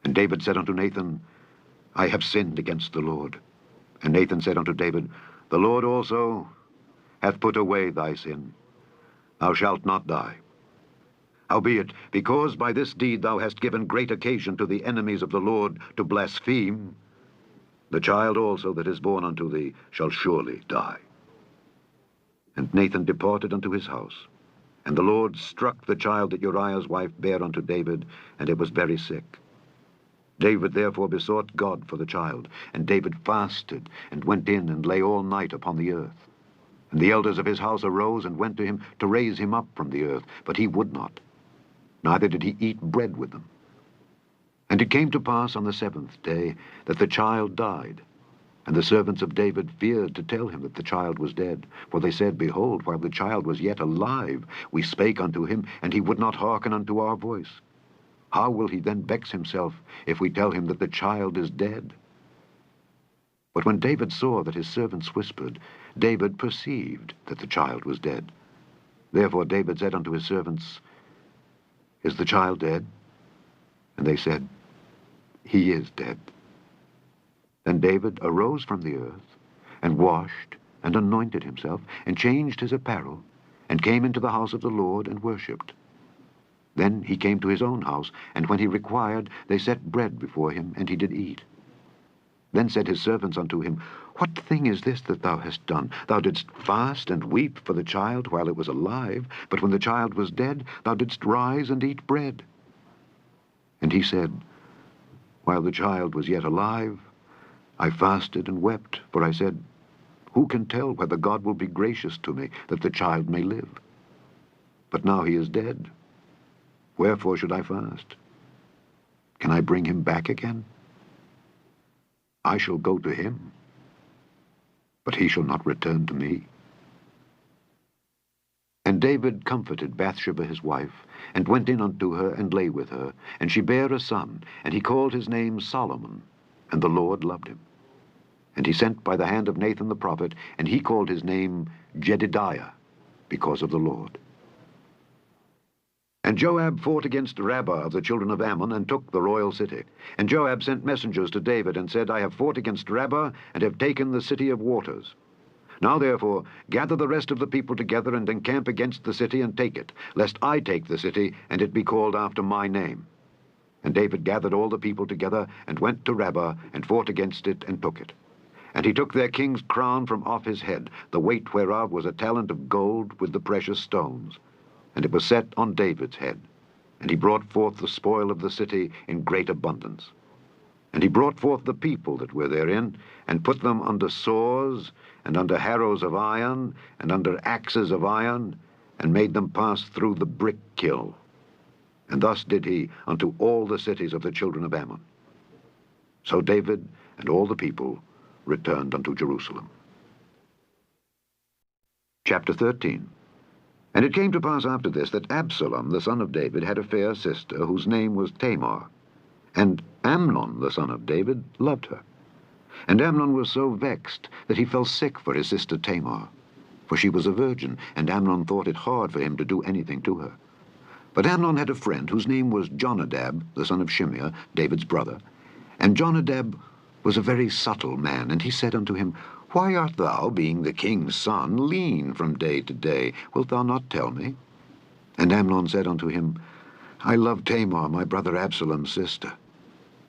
And David said unto Nathan, I have sinned against the Lord. And Nathan said unto David, The Lord also hath put away thy sin. Thou shalt not die. Howbeit, because by this deed thou hast given great occasion to the enemies of the Lord to blaspheme, the child also that is born unto thee shall surely die. And Nathan departed unto his house. And the Lord struck the child that Uriah's wife bare unto David, and it was very sick. David therefore besought God for the child, and David fasted, and went in and lay all night upon the earth. And the elders of his house arose and went to him to raise him up from the earth, but he would not, neither did he eat bread with them. And it came to pass on the 7th day that the child died. And the servants of David feared to tell him that the child was dead. For they said, Behold, while the child was yet alive, we spake unto him, and he would not hearken unto our voice. How will he then vex himself, if we tell him that the child is dead? But when David saw that his servants whispered, David perceived that the child was dead. Therefore David said unto his servants, Is the child dead? And they said, He is dead. Then David arose from the earth, and washed, and anointed himself, and changed his apparel, and came into the house of the Lord, and worshipped. Then he came to his own house, and when he required, they set bread before him, and he did eat. Then said his servants unto him, What thing is this that thou hast done? Thou didst fast and weep for the child while it was alive, but when the child was dead, thou didst rise and eat bread. And he said, While the child was yet alive, I fasted and wept, for I said, Who can tell whether God will be gracious to me, that the child may live? But now he is dead. Wherefore should I fast? Can I bring him back again? I shall go to him, but he shall not return to me. And David comforted Bathsheba his wife, and went in unto her, and lay with her, and she bare a son, and he called his name Solomon, and the Lord loved him. And he sent by the hand of Nathan the prophet, and he called his name Jedidiah, because of the Lord. And Joab fought against Rabbah of the children of Ammon, and took the royal city. And Joab sent messengers to David, and said, I have fought against Rabbah, and have taken the city of waters. Now therefore gather the rest of the people together, and encamp against the city, and take it, lest I take the city, and it be called after my name. And David gathered all the people together, and went to Rabbah, and fought against it, and took it. And he took their king's crown from off his head, the weight whereof was a talent of gold with the precious stones. And it was set on David's head. And he brought forth the spoil of the city in great abundance. And he brought forth the people that were therein, and put them under saws, and under harrows of iron, and under axes of iron, and made them pass through the brick kiln. And thus did he unto all the cities of the children of Ammon. So David and all the people returned unto Jerusalem. Chapter 13. And it came to pass after this that Absalom the son of David had a fair sister, whose name was Tamar. And Amnon the son of David loved her. And Amnon was so vexed that he fell sick for his sister Tamar. For she was a virgin, and Amnon thought it hard for him to do anything to her. But Amnon had a friend whose name was Jonadab, the son of Shimeah, David's brother. And Jonadab was a very subtle man, and he said unto him, Why art thou, being the king's son, lean from day to day? Wilt thou not tell me? And Amnon said unto him, I love Tamar, my brother Absalom's sister.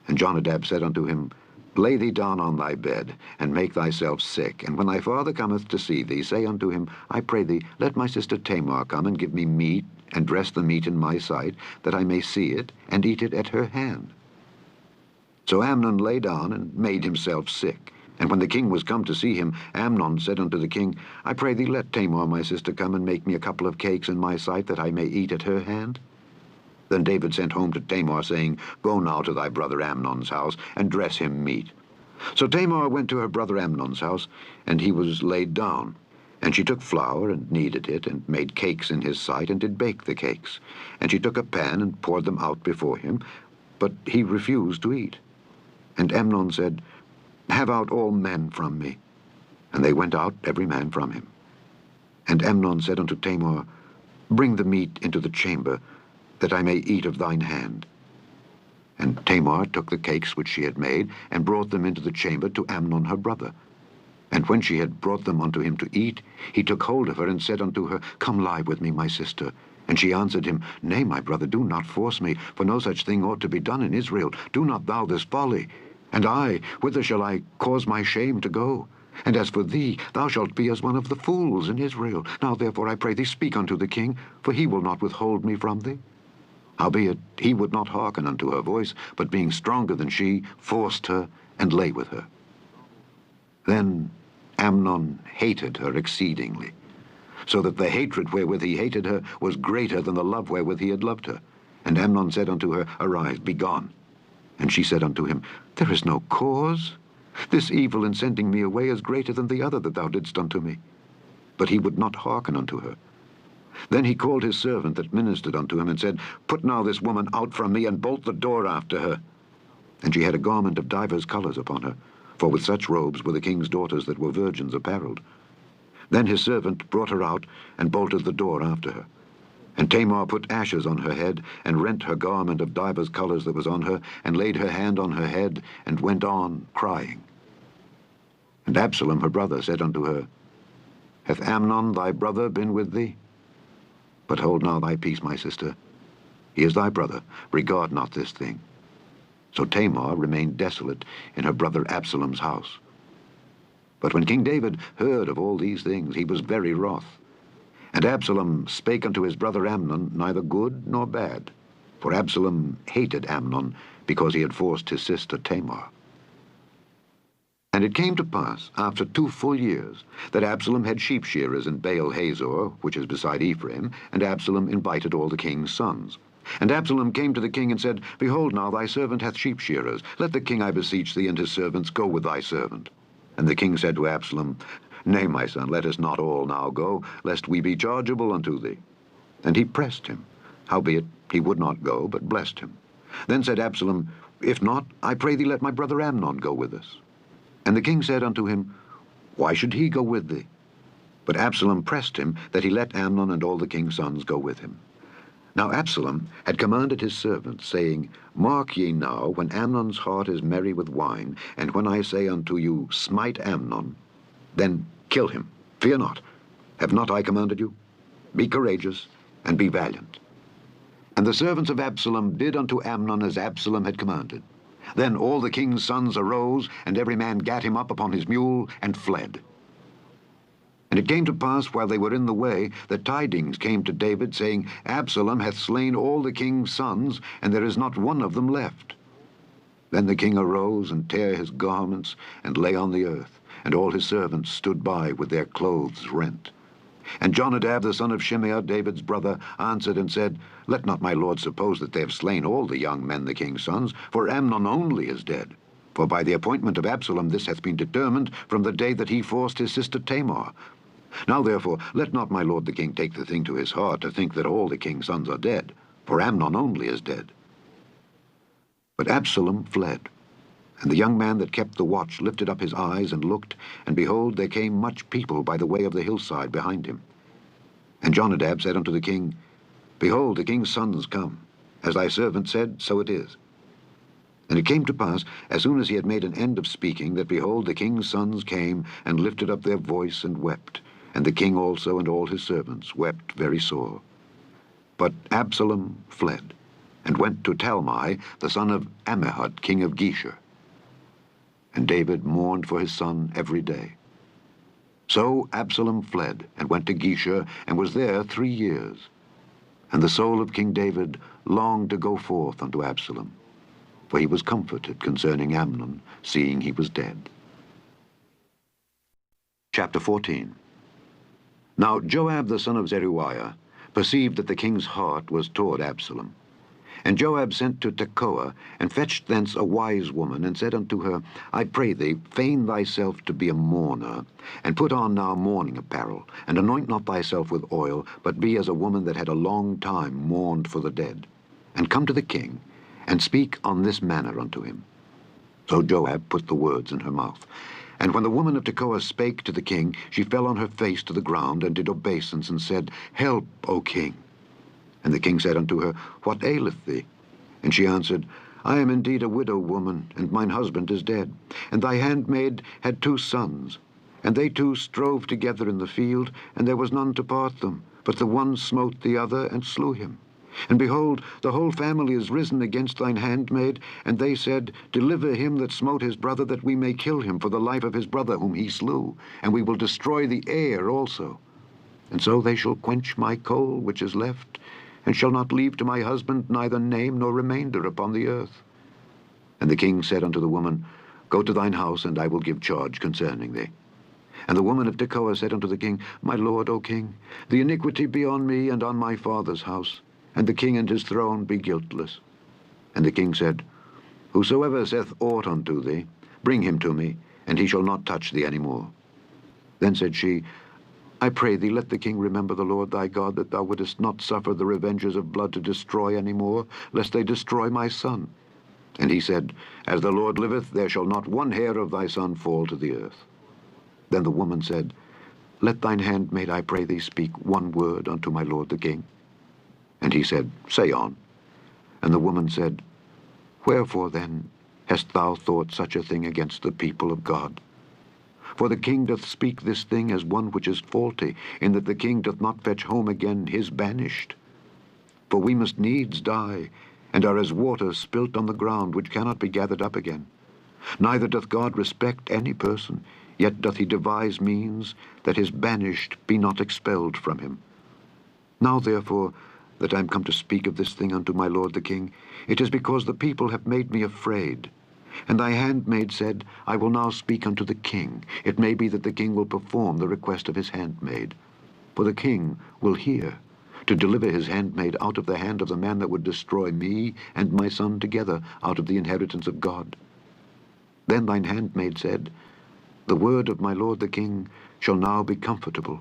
And Jonadab said unto him, Lay thee down on thy bed, and make thyself sick. And when thy father cometh to see thee, say unto him, I pray thee, let my sister Tamar come and give me meat, and dress the meat in my sight, that I may see it, and eat it at her hand. So Amnon lay down, and made himself sick. And when the king was come to see him, Amnon said unto the king, I pray thee, let Tamar my sister come and make me a couple of cakes in my sight, that I may eat at her hand. Then David sent home to Tamar, saying, Go now to thy brother Amnon's house, and dress him meat. So Tamar went to her brother Amnon's house, and he was laid down. And she took flour, and kneaded it, and made cakes in his sight, and did bake the cakes. And she took a pan, and poured them out before him, but he refused to eat. And Amnon said, Have out all men from me. And they went out every man from him. And Amnon said unto Tamar, Bring the meat into the chamber, that I may eat of thine hand. And Tamar took the cakes which she had made, and brought them into the chamber to Amnon her brother. And when she had brought them unto him to eat, he took hold of her, and said unto her, Come lie with me, my sister. And she answered him, Nay, my brother, do not force me, for no such thing ought to be done in Israel. Do not thou this folly. And I, whither shall I cause my shame to go? And as for thee, thou shalt be as one of the fools in Israel. Now therefore I pray thee, speak unto the king, for he will not withhold me from thee. Howbeit he would not hearken unto her voice, but being stronger than she, forced her, and lay with her. Then Amnon hated her exceedingly, so that the hatred wherewith he hated her was greater than the love wherewith he had loved her. And Amnon said unto her, Arise, be gone. And she said unto him, There is no cause. This evil in sending me away is greater than the other that thou didst unto me. But he would not hearken unto her. Then he called his servant that ministered unto him, and said, Put now this woman out from me, and bolt the door after her. And she had a garment of divers colors upon her, for with such robes were the king's daughters that were virgins apparelled. Then his servant brought her out, and bolted the door after her. And Tamar put ashes on her head, and rent her garment of divers colors that was on her, and laid her hand on her head, and went on crying. And Absalom her brother said unto her, Hath Amnon thy brother been with thee? But hold now thy peace, my sister. He is thy brother. Regard not this thing. So Tamar remained desolate in her brother Absalom's house. But when King David heard of all these things, he was very wroth. And Absalom spake unto his brother Amnon neither good nor bad. For Absalom hated Amnon, because he had forced his sister Tamar. And it came to pass, after 2 full years, that Absalom had sheep shearers in Baal Hazor, which is beside Ephraim, and Absalom invited all the king's sons. And Absalom came to the king and said, Behold now, thy servant hath sheep shearers. Let the king, I beseech thee, and his servants go with thy servant. And the king said to Absalom, Nay, my son, let us not all now go, lest we be chargeable unto thee. And he pressed him. Howbeit he would not go, but blessed him. Then said Absalom, If not, I pray thee let my brother Amnon go with us. And the king said unto him, Why should he go with thee? But Absalom pressed him, that he let Amnon and all the king's sons go with him. Now Absalom had commanded his servants, saying, Mark ye now, when Amnon's heart is merry with wine, and when I say unto you, Smite Amnon, then kill him. Fear not. Have not I commanded you? Be courageous, and be valiant. And the servants of Absalom did unto Amnon as Absalom had commanded. Then all the king's sons arose, and every man gat him up upon his mule, and fled. And it came to pass, while they were in the way, that tidings came to David, saying, Absalom hath slain all the king's sons, and there is not one of them left. Then the king arose, and tare his garments, and lay on the earth, and all his servants stood by with their clothes rent. And Jonadab the son of Shimeah, David's brother, answered and said, Let not my lord suppose that they have slain all the young men the king's sons, for Amnon only is dead. For by the appointment of Absalom this hath been determined from the day that he forced his sister Tamar. Now therefore let not my lord the king take the thing to his heart, to think that all the king's sons are dead, for Amnon only is dead. But Absalom fled. And the young man that kept the watch lifted up his eyes and looked, and behold, there came much people by the way of the hillside behind him. And Jonadab said unto the king, Behold, the king's sons come. As thy servant said, so it is. And it came to pass, as soon as he had made an end of speaking, that behold, the king's sons came, and lifted up their voice, and wept. And the king also and all his servants wept very sore. But Absalom fled, and went to Talmai, the son of Ammihud, king of Geshur. And David mourned for his son every day. So Absalom fled, and went to Geshur, and was there 3 years. And the soul of King David longed to go forth unto Absalom, for he was comforted concerning Amnon, seeing he was dead. Chapter 14. Now Joab the son of Zeruiah perceived that the king's heart was toward Absalom. And Joab sent to Tekoa, and fetched thence a wise woman, and said unto her, I pray thee, feign thyself to be a mourner, and put on now mourning apparel, and anoint not thyself with oil, but be as a woman that had a long time mourned for the dead. And come to the king, and speak on this manner unto him. So Joab put the words in her mouth. And when the woman of Tekoa spake to the king, she fell on her face to the ground, and did obeisance, and said, Help, O king. And the king said unto her, What aileth thee? And she answered, I am indeed a widow woman, and mine husband is dead. And thy handmaid had 2 sons, and they 2 strove together in the field, and there was none to part them. But the one smote the other, and slew him. And behold, the whole family is risen against thine handmaid, and they said, Deliver him that smote his brother, that we may kill him for the life of his brother whom he slew, and we will destroy the heir also. And so they shall quench my coal which is left, and shall not leave to my husband neither name nor remainder upon the earth. And the king said unto the woman, Go to thine house, and I will give charge concerning thee. And the woman of Tekoa said unto the king, My lord, O king, the iniquity be on me and on my father's house, and the king and his throne be guiltless. And the king said, Whosoever saith aught unto thee, bring him to me, and he shall not touch thee any more. Then said she, I pray thee, let the king remember the Lord thy God, that thou wouldest not suffer the revengers of blood to destroy any more, lest they destroy my son. And he said, As the Lord liveth, there shall not one hair of thy son fall to the earth. Then the woman said, Let thine handmaid, I pray thee, speak one word unto my lord the king. And he said, Say on. And the woman said, Wherefore then hast thou thought such a thing against the people of God? For the king doth speak this thing as one which is faulty, in that the king doth not fetch home again his banished. For we must needs die, and are as water spilt on the ground, which cannot be gathered up again. Neither doth God respect any person, yet doth he devise means that his banished be not expelled from him. Now therefore, that I am come to speak of this thing unto my lord the king, it is because the people have made me afraid. And thy handmaid said, I will now speak unto the king. It may be that the king will perform the request of his handmaid. For the king will hear, to deliver his handmaid out of the hand of the man that would destroy me and my son together out of the inheritance of God. Then thine handmaid said, The word of my lord the king shall now be comfortable.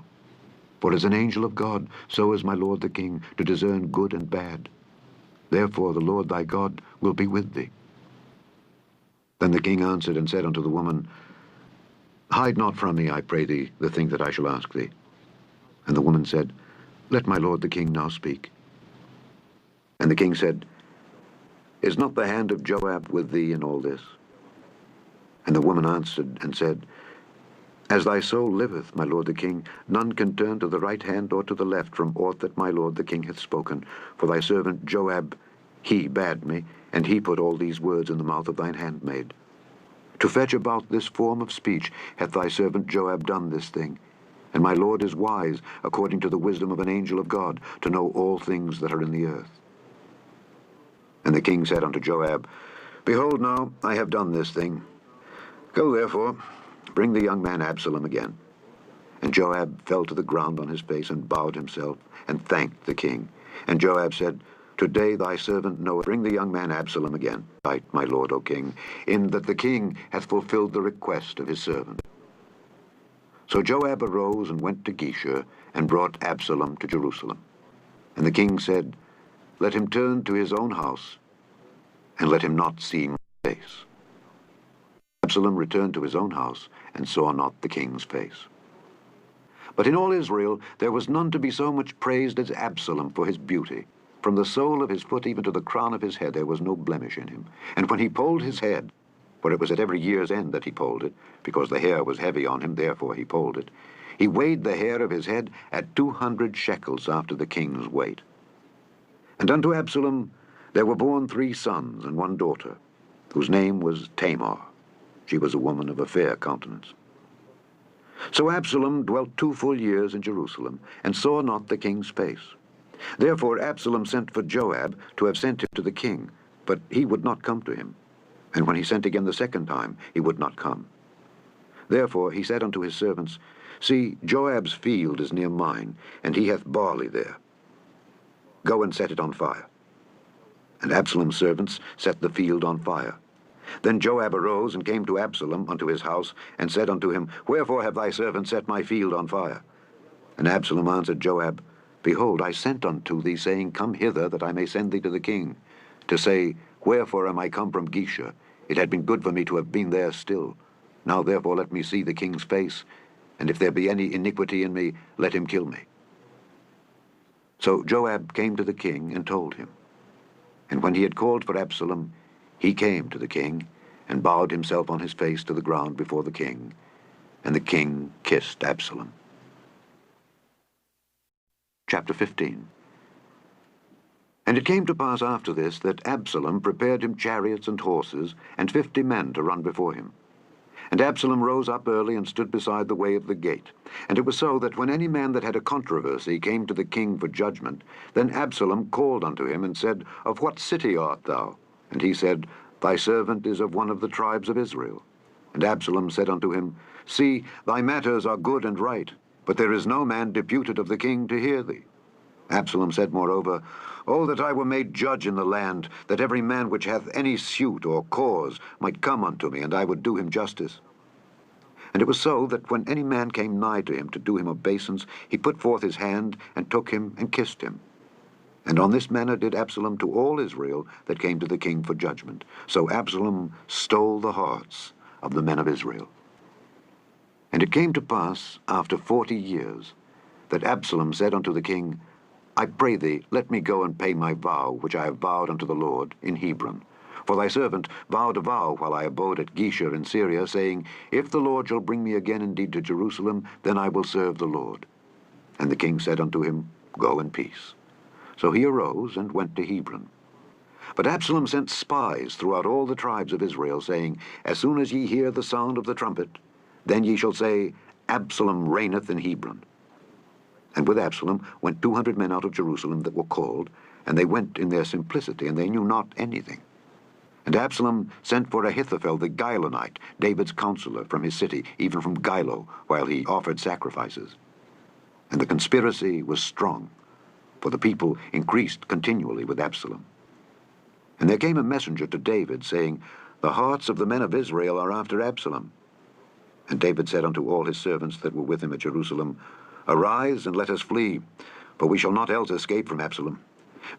For as an angel of God, so is my lord the king, to discern good and bad. Therefore the Lord thy God will be with thee. Then the king answered and said unto the woman, Hide not from me, I pray thee, the thing that I shall ask thee. And the woman said, Let my lord the king now speak. And the king said, Is not the hand of Joab with thee in all this? And the woman answered and said, As thy soul liveth, my lord the king, none can turn to the right hand or to the left from aught that my lord the king hath spoken. For thy servant Joab, he bade me, and he put all these words in the mouth of thine handmaid. To fetch about this form of speech hath thy servant Joab done this thing. And my lord is wise, according to the wisdom of an angel of God, to know all things that are in the earth. And the king said unto Joab, Behold now, I have done this thing. Go therefore, bring the young man Absalom again. And Joab fell to the ground on his face, and bowed himself, and thanked the king. And Joab said, Today thy servant knoweth, bring the young man Absalom again, my lord, O king, in that the king hath fulfilled the request of his servant. So Joab arose and went to Geshur, and brought Absalom to Jerusalem. And the king said, Let him turn to his own house, and let him not see my face. Absalom returned to his own house, and saw not the king's face. But in all Israel there was none to be so much praised as Absalom for his beauty. From the sole of his foot even to the crown of his head there was no blemish in him. And when he polled his head, for it was at every year's end that he polled it, because the hair was heavy on him, therefore he polled it, he weighed the hair of his head at 200 shekels after the king's weight. And unto Absalom there were born 3 sons and 1 daughter, whose name was Tamar. She was a woman of a fair countenance. So Absalom dwelt 2 full years in Jerusalem, and saw not the king's face. Therefore Absalom sent for Joab to have sent him to the king, but he would not come to him. And when he sent again the 2nd time, he would not come. Therefore he said unto his servants, See, Joab's field is near mine, and he hath barley there. Go and set it on fire. And Absalom's servants set the field on fire. Then Joab arose and came to Absalom unto his house, and said unto him, Wherefore have thy servants set my field on fire? And Absalom answered Joab, Behold, I sent unto thee, saying, Come hither, that I may send thee to the king, to say, Wherefore am I come from Geshur? It had been good for me to have been there still. Now therefore let me see the king's face, and if there be any iniquity in me, let him kill me. So Joab came to the king and told him. And when he had called for Absalom, he came to the king, and bowed himself on his face to the ground before the king, and the king kissed Absalom. Chapter 15. And it came to pass after this that Absalom prepared him chariots and horses, and 50 men to run before him. And Absalom rose up early and stood beside the way of the gate. And it was so that when any man that had a controversy came to the king for judgment, then Absalom called unto him and said, Of what city art thou? And he said, Thy servant is of one of the tribes of Israel. And Absalom said unto him, See, thy matters are good and right, but there is no man deputed of the king to hear thee. Absalom said moreover, Oh, that I were made judge in the land, that every man which hath any suit or cause might come unto me, and I would do him justice. And it was so that when any man came nigh to him to do him obeisance, he put forth his hand, and took him, and kissed him. And on this manner did Absalom to all Israel that came to the king for judgment. So Absalom stole the hearts of the men of Israel. And it came to pass, after 40 years, that Absalom said unto the king, I pray thee, let me go and pay my vow, which I have vowed unto the Lord, in Hebron. For thy servant vowed a vow while I abode at Geshur in Syria, saying, If the Lord shall bring me again indeed to Jerusalem, then I will serve the Lord. And the king said unto him, Go in peace. So he arose and went to Hebron. But Absalom sent spies throughout all the tribes of Israel, saying, As soon as ye hear the sound of the trumpet, then ye shall say, Absalom reigneth in Hebron. And with Absalom went 200 men out of Jerusalem that were called, and they went in their simplicity, and they knew not anything. And Absalom sent for Ahithophel the Gilonite, David's counselor, from his city, even from Gilo, while he offered sacrifices. And the conspiracy was strong, for the people increased continually with Absalom. And there came a messenger to David, saying, The hearts of the men of Israel are after Absalom. And David said unto all his servants that were with him at Jerusalem, Arise, and let us flee, for we shall not else escape from Absalom.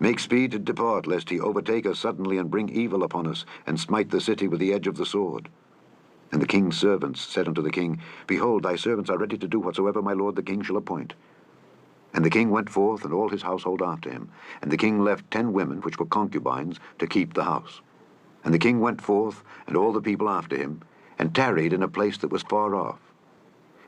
Make speed to depart, lest he overtake us suddenly and bring evil upon us, and smite the city with the edge of the sword. And the king's servants said unto the king, Behold, thy servants are ready to do whatsoever my lord the king shall appoint. And the king went forth, and all his household after him. And the king left 10 women, which were concubines, to keep the house. And the king went forth, and all the people after him, and tarried in a place that was far off.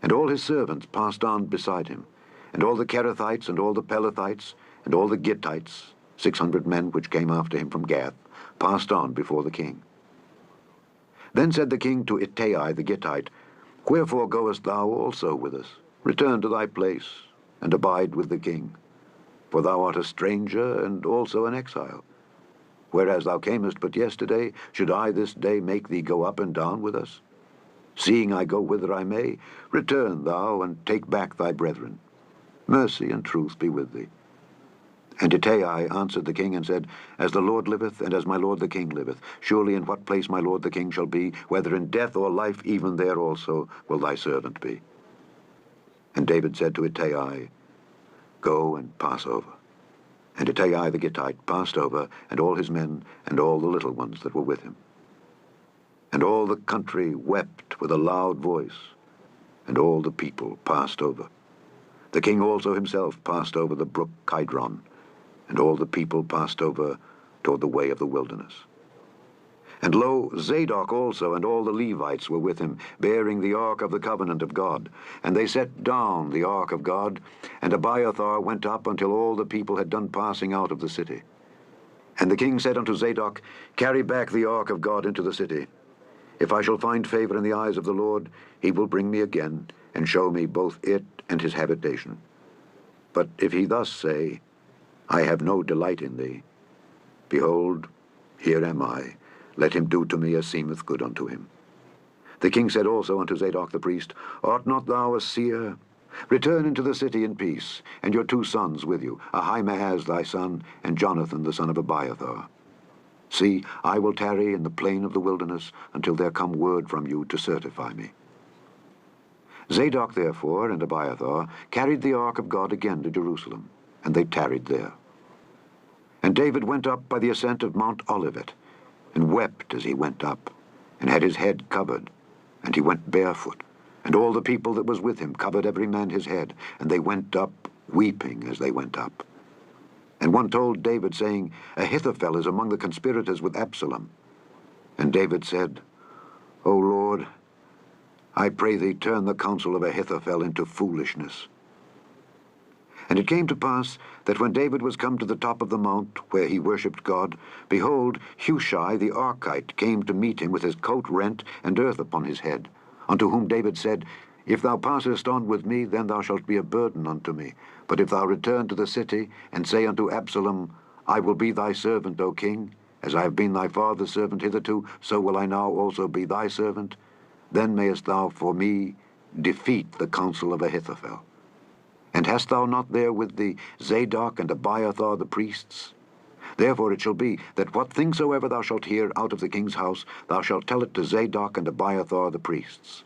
And all his servants passed on beside him, and all the Kerethites, and all the Pelethites, and all the Gittites, 600 men which came after him from Gath, passed on before the king. Then said the king to Ittai the Gittite, Wherefore goest thou also with us? Return to thy place, and abide with the king. For thou art a stranger, and also an exile. Whereas thou camest but yesterday, should I this day make thee go up and down with us? Seeing I go whither I may, return thou, and take back thy brethren. Mercy and truth be with thee. And Ittai answered the king and said, As the Lord liveth, and as my lord the king liveth, surely in what place my lord the king shall be, whether in death or life, even there also will thy servant be. And David said to Ittai, Go and pass over. And Ittai the Gittite passed over, and all his men, and all the little ones that were with him. And all the country wept with a loud voice, and all the people passed over. The king also himself passed over the brook Kidron, and all the people passed over toward the way of the wilderness. And lo, Zadok also and all the Levites were with him, bearing the ark of the covenant of God. And they set down the ark of God, and Abiathar went up until all the people had done passing out of the city. And the king said unto Zadok, Carry back the ark of God into the city. If I shall find favor in the eyes of the Lord, he will bring me again, and show me both it and his habitation. But if he thus say, I have no delight in thee, behold, here am I, let him do to me as seemeth good unto him. The king said also unto Zadok the priest, Art not thou a seer? Return into the city in peace, and your 2 sons with you, Ahimaaz thy son, and Jonathan the son of Abiathar. See, I will tarry in the plain of the wilderness until there come word from you to certify me. Zadok therefore and Abiathar carried the ark of God again to Jerusalem, and they tarried there. And David went up by the ascent of Mount Olivet, and wept as he went up, and had his head covered, and he went barefoot, and all the people that was with him covered every man his head, and they went up weeping as they went up. And one told David, saying, Ahithophel is among the conspirators with Absalom. And David said, O Lord, I pray thee turn the counsel of Ahithophel into foolishness. And it came to pass that when David was come to the top of the mount where he worshipped God, behold, Hushai the Archite came to meet him with his coat rent and earth upon his head, unto whom David said, If thou passest on with me, then thou shalt be a burden unto me. But if thou return to the city, and say unto Absalom, I will be thy servant, O king, as I have been thy father's servant hitherto, so will I now also be thy servant, then mayest thou for me defeat the counsel of Ahithophel. And hast thou not there with thee Zadok and Abiathar the priests? Therefore it shall be, that what thing soever thou shalt hear out of the king's house, thou shalt tell it to Zadok and Abiathar the priests.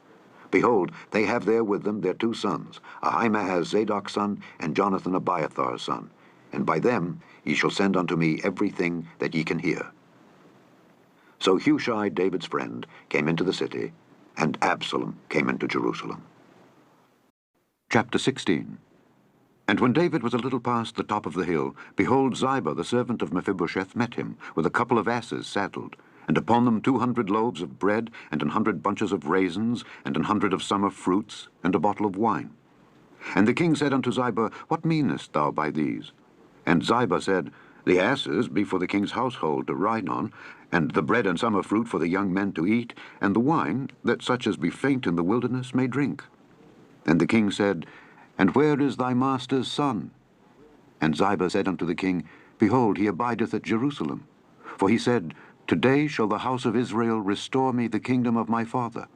Behold, they have there with them their 2 sons, Ahimaaz Zadok's son, and Jonathan Abiathar's son, and by them ye shall send unto me everything that ye can hear. So Hushai, David's friend, came into the city, and Absalom came into Jerusalem. Chapter 16. And when David was a little past the top of the hill, behold, Ziba the servant of Mephibosheth met him, with a couple of asses saddled. and upon them 200 loaves of bread, and 100 bunches of raisins, and 100 of summer fruits, and a bottle of wine. And the king said unto Ziba, What meanest thou by these? And Ziba said, The asses be for the king's household to ride on, and the bread and summer fruit for the young men to eat, and the wine, that such as be faint in the wilderness may drink. And the king said, And where is thy master's son? And Ziba said unto the king, Behold, he abideth at Jerusalem. For he said, Today shall the house of Israel restore me the kingdom of my father.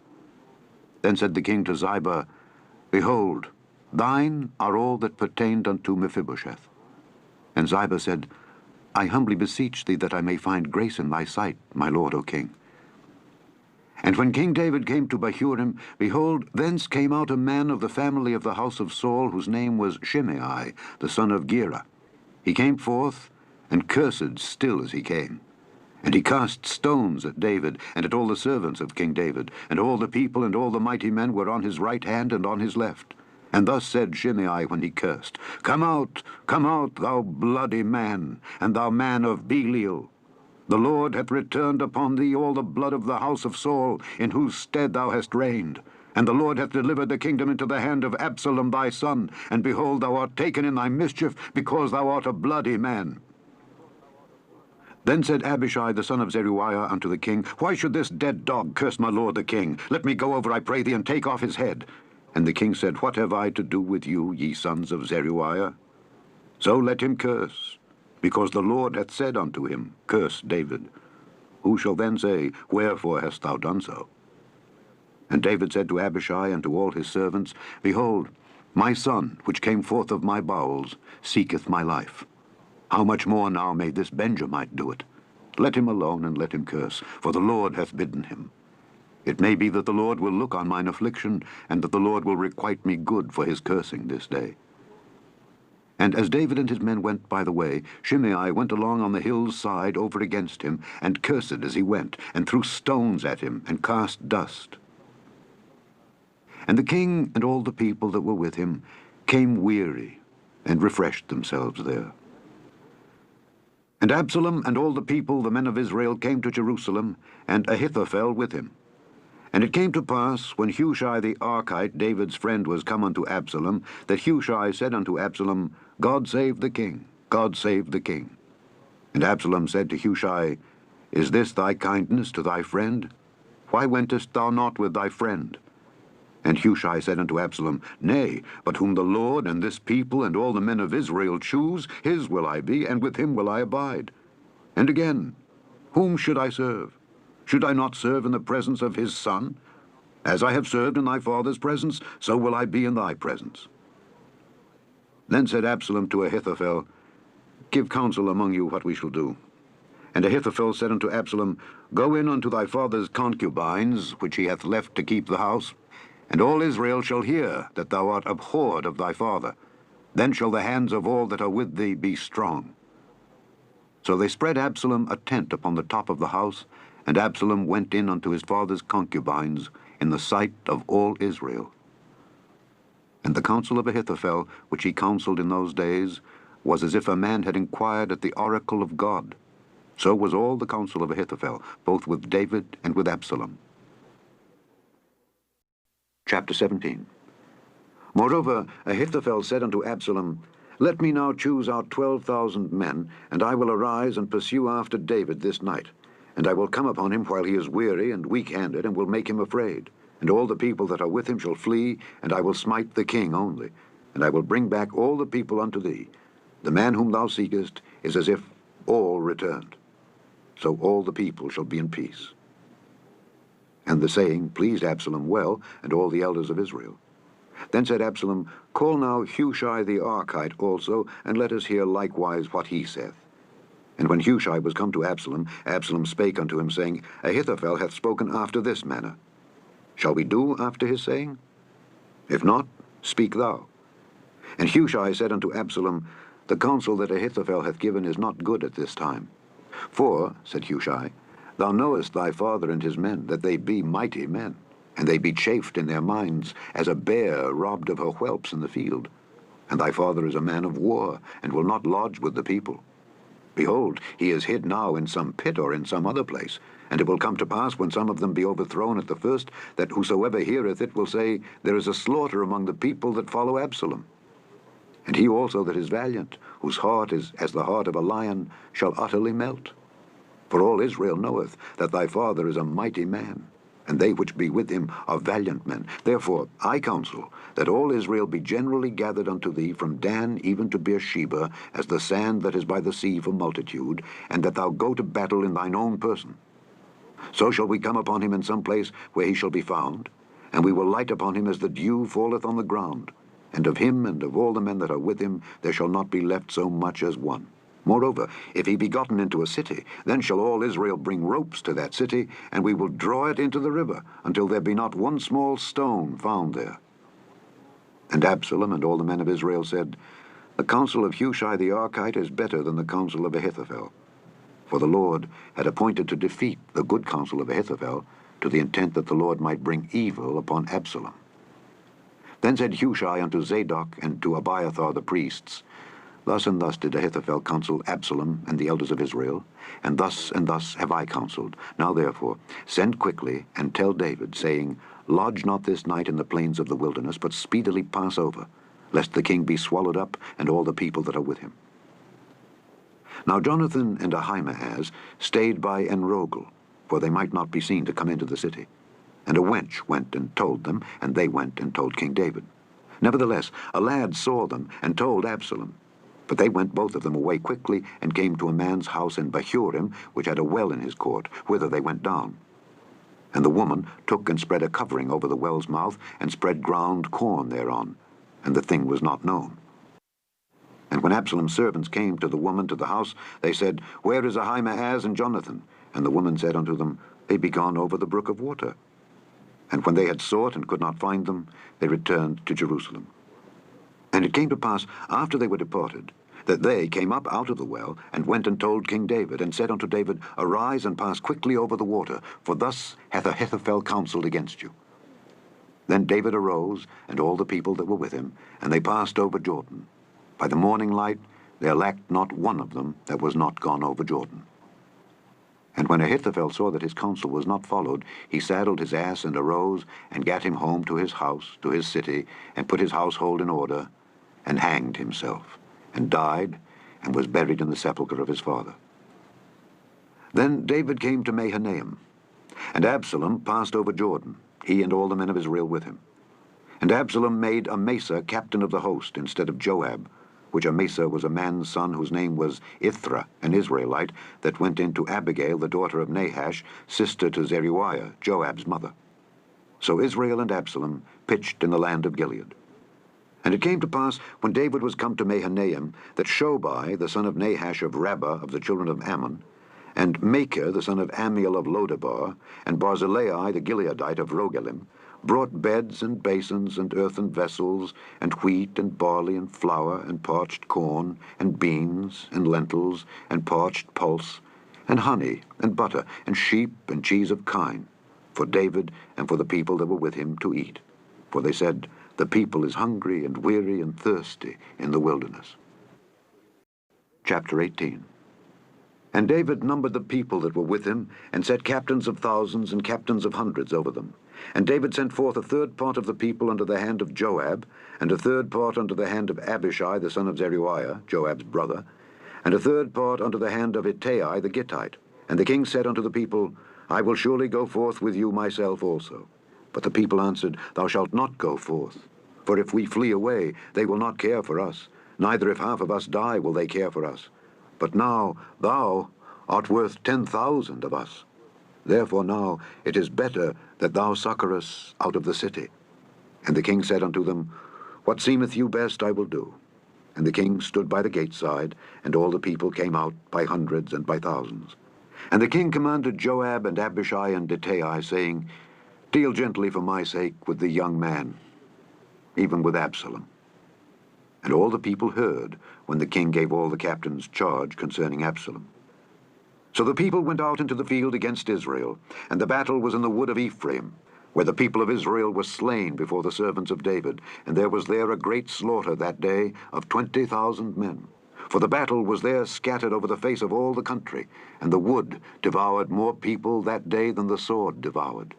Then said the king to Ziba, Behold, thine are all that pertained unto Mephibosheth. And Ziba said, I humbly beseech thee that I may find grace in thy sight, my lord, O king. And when King David came to Bahurim, behold, thence came out a man of the family of the house of Saul, whose name was Shimei, the son of Gera. He came forth, and cursed still as he came. And he cast stones at David, and at all the servants of King David, and all the people and all the mighty men were on his right hand and on his left. And thus said Shimei when he cursed, come out, thou bloody man, and thou man of Belial. The Lord hath returned upon thee all the blood of the house of Saul, in whose stead thou hast reigned. And the Lord hath delivered the kingdom into the hand of Absalom thy son, and behold, thou art taken in thy mischief, because thou art a bloody man. Then said Abishai the son of Zeruiah unto the king, Why should this dead dog curse my lord the king? Let me go over, I pray thee, and take off his head. And the king said, What have I to do with you, ye sons of Zeruiah? So let him curse, because the Lord hath said unto him, Curse David. Who shall then say, Wherefore hast thou done so? And David said to Abishai and to all his servants, Behold, my son, which came forth of my bowels, seeketh my life. How much more now may this Benjamite do it? Let him alone, and let him curse, for the Lord hath bidden him. It may be that the Lord will look on mine affliction, and that the Lord will requite me good for his cursing this day. And as David and his men went by the way, Shimei went along on the hill's side over against him, and cursed as he went, and threw stones at him, and cast dust. And the king and all the people that were with him came weary, and refreshed themselves there. And Absalom and all the people, the men of Israel, came to Jerusalem, and Ahithophel with him. And it came to pass, when Hushai the Archite, David's friend, was come unto Absalom, that Hushai said unto Absalom, God save the king, God save the king. And Absalom said to Hushai, Is this thy kindness to thy friend? Why wentest thou not with thy friend? And Hushai said unto Absalom, Nay, but whom the Lord and this people and all the men of Israel choose, his will I be, and with him will I abide. And again, whom should I serve? Should I not serve in the presence of his son? As I have served in thy father's presence, so will I be in thy presence. Then said Absalom to Ahithophel, Give counsel among you what we shall do. And Ahithophel said unto Absalom, Go in unto thy father's concubines, which he hath left to keep the house, and all Israel shall hear that thou art abhorred of thy father. Then shall the hands of all that are with thee be strong. So they spread Absalom a tent upon the top of the house, and Absalom went in unto his father's concubines in the sight of all Israel. And the counsel of Ahithophel, which he counseled in those days, was as if a man had inquired at the oracle of God. So was all the counsel of Ahithophel, both with David and with Absalom. Chapter 17. Moreover, Ahithophel said unto Absalom, Let me now choose out 12,000 men, and I will arise and pursue after David this night. And I will come upon him while he is weary and weak-handed, and will make him afraid. And all the people that are with him shall flee, and I will smite the king only. And I will bring back all the people unto thee. The man whom thou seekest is as if all returned. So all the people shall be in peace. And the saying pleased Absalom well, and all the elders of Israel. Then said Absalom, Call now Hushai the Archite also, and let us hear likewise what he saith. And when Hushai was come to Absalom, Absalom spake unto him, saying, Ahithophel hath spoken after this manner. Shall we do after his saying? If not, speak thou. And Hushai said unto Absalom, The counsel that Ahithophel hath given is not good at this time. For, said Hushai, Thou knowest thy father and his men, that they be mighty men, and they be chafed in their minds, as a bear robbed of her whelps in the field. And thy father is a man of war, and will not lodge with the people. Behold, he is hid now in some pit or in some other place. And it will come to pass, when some of them be overthrown at the first, that whosoever heareth it will say, There is a slaughter among the people that follow Absalom. And he also that is valiant, whose heart is as the heart of a lion, shall utterly melt. For all Israel knoweth that thy father is a mighty man, and they which be with him are valiant men. Therefore I counsel that all Israel be generally gathered unto thee from Dan even to Beersheba, as the sand that is by the sea for multitude, and that thou go to battle in thine own person. So shall we come upon him in some place where he shall be found, and we will light upon him as the dew falleth on the ground. And of him and of all the men that are with him there shall not be left so much as one. Moreover, if he be gotten into a city, then shall all Israel bring ropes to that city, and we will draw it into the river, until there be not one small stone found there. And Absalom and all the men of Israel said, The counsel of Hushai the Archite is better than the counsel of Ahithophel. For the Lord had appointed to defeat the good counsel of Ahithophel, to the intent that the Lord might bring evil upon Absalom. Then said Hushai unto Zadok and to Abiathar the priests, Thus and thus did Ahithophel counsel Absalom and the elders of Israel, and thus have I counseled. Now therefore send quickly, and tell David, saying, Lodge not this night in the plains of the wilderness, but speedily pass over, lest the king be swallowed up, and all the people that are with him. Now Jonathan and Ahimaaz stayed by Enrogel, for they might not be seen to come into the city. And a wench went and told them, and they went and told King David. Nevertheless a lad saw them, and told Absalom. But they went both of them away quickly, and came to a man's house in Bahurim, which had a well in his court, whither they went down. And the woman took and spread a covering over the well's mouth, and spread ground corn thereon, and the thing was not known. And when Absalom's servants came to the woman to the house, they said, Where is Ahimaaz and Jonathan? And the woman said unto them, They be gone over the brook of water. And when they had sought and could not find them, they returned to Jerusalem. And it came to pass, after they were departed, that they came up out of the well, and went and told King David, and said unto David, Arise and pass quickly over the water, for thus hath Ahithophel counselled against you. Then David arose, and all the people that were with him, and they passed over Jordan. By the morning light there lacked not one of them that was not gone over Jordan. And when Ahithophel saw that his counsel was not followed, he saddled his ass, and arose, and gat him home to his house, to his city, and put his household in order, and hanged himself, and died, and was buried in the sepulchre of his father. Then David came to Mahanaim, and Absalom passed over Jordan, he and all the men of Israel with him. And Absalom made Amasa captain of the host instead of Joab, which Amasa was a man's son whose name was Ithra, an Israelite, that went in to Abigail, the daughter of Nahash, sister to Zeruiah, Joab's mother. So Israel and Absalom pitched in the land of Gilead. And it came to pass, when David was come to Mahanaim, that Shobai, the son of Nahash of Rabbah of the children of Ammon, and Machir, the son of Ammiel of Lodebar, and Barzillai, the Gileadite of Rogelim, brought beds and basins and earthen vessels, and wheat and barley and flour and parched corn, and beans and lentils, and parched pulse, and honey and butter, and sheep and cheese of kine, for David and for the people that were with him to eat. For they said, The people is hungry and weary and thirsty in the wilderness. Chapter 18. And David numbered the people that were with him, and set captains of thousands and captains of hundreds over them. And David sent forth a third part of the people under the hand of Joab, and a third part under the hand of Abishai the son of Zeruiah, Joab's brother, and a third part under the hand of Ittai the Gittite. And the king said unto the people, I will surely go forth with you myself also. But the people answered, Thou shalt not go forth. For if we flee away, they will not care for us, neither if half of us die will they care for us. But now thou art worth 10,000 of us. Therefore now it is better that thou succor us out of the city. And the king said unto them, What seemeth you best I will do. And the king stood by the gate side, and all the people came out by hundreds and by thousands. And the king commanded Joab and Abishai and Ittai, saying, Deal gently for my sake with the young man, even with Absalom. And all the people heard when the king gave all the captains charge concerning Absalom. So the people went out into the field against Israel, and the battle was in the wood of Ephraim, where the people of Israel were slain before the servants of David, and there was there a great slaughter that day of 20,000 men. For the battle was there scattered over the face of all the country, and the wood devoured more people that day than the sword devoured.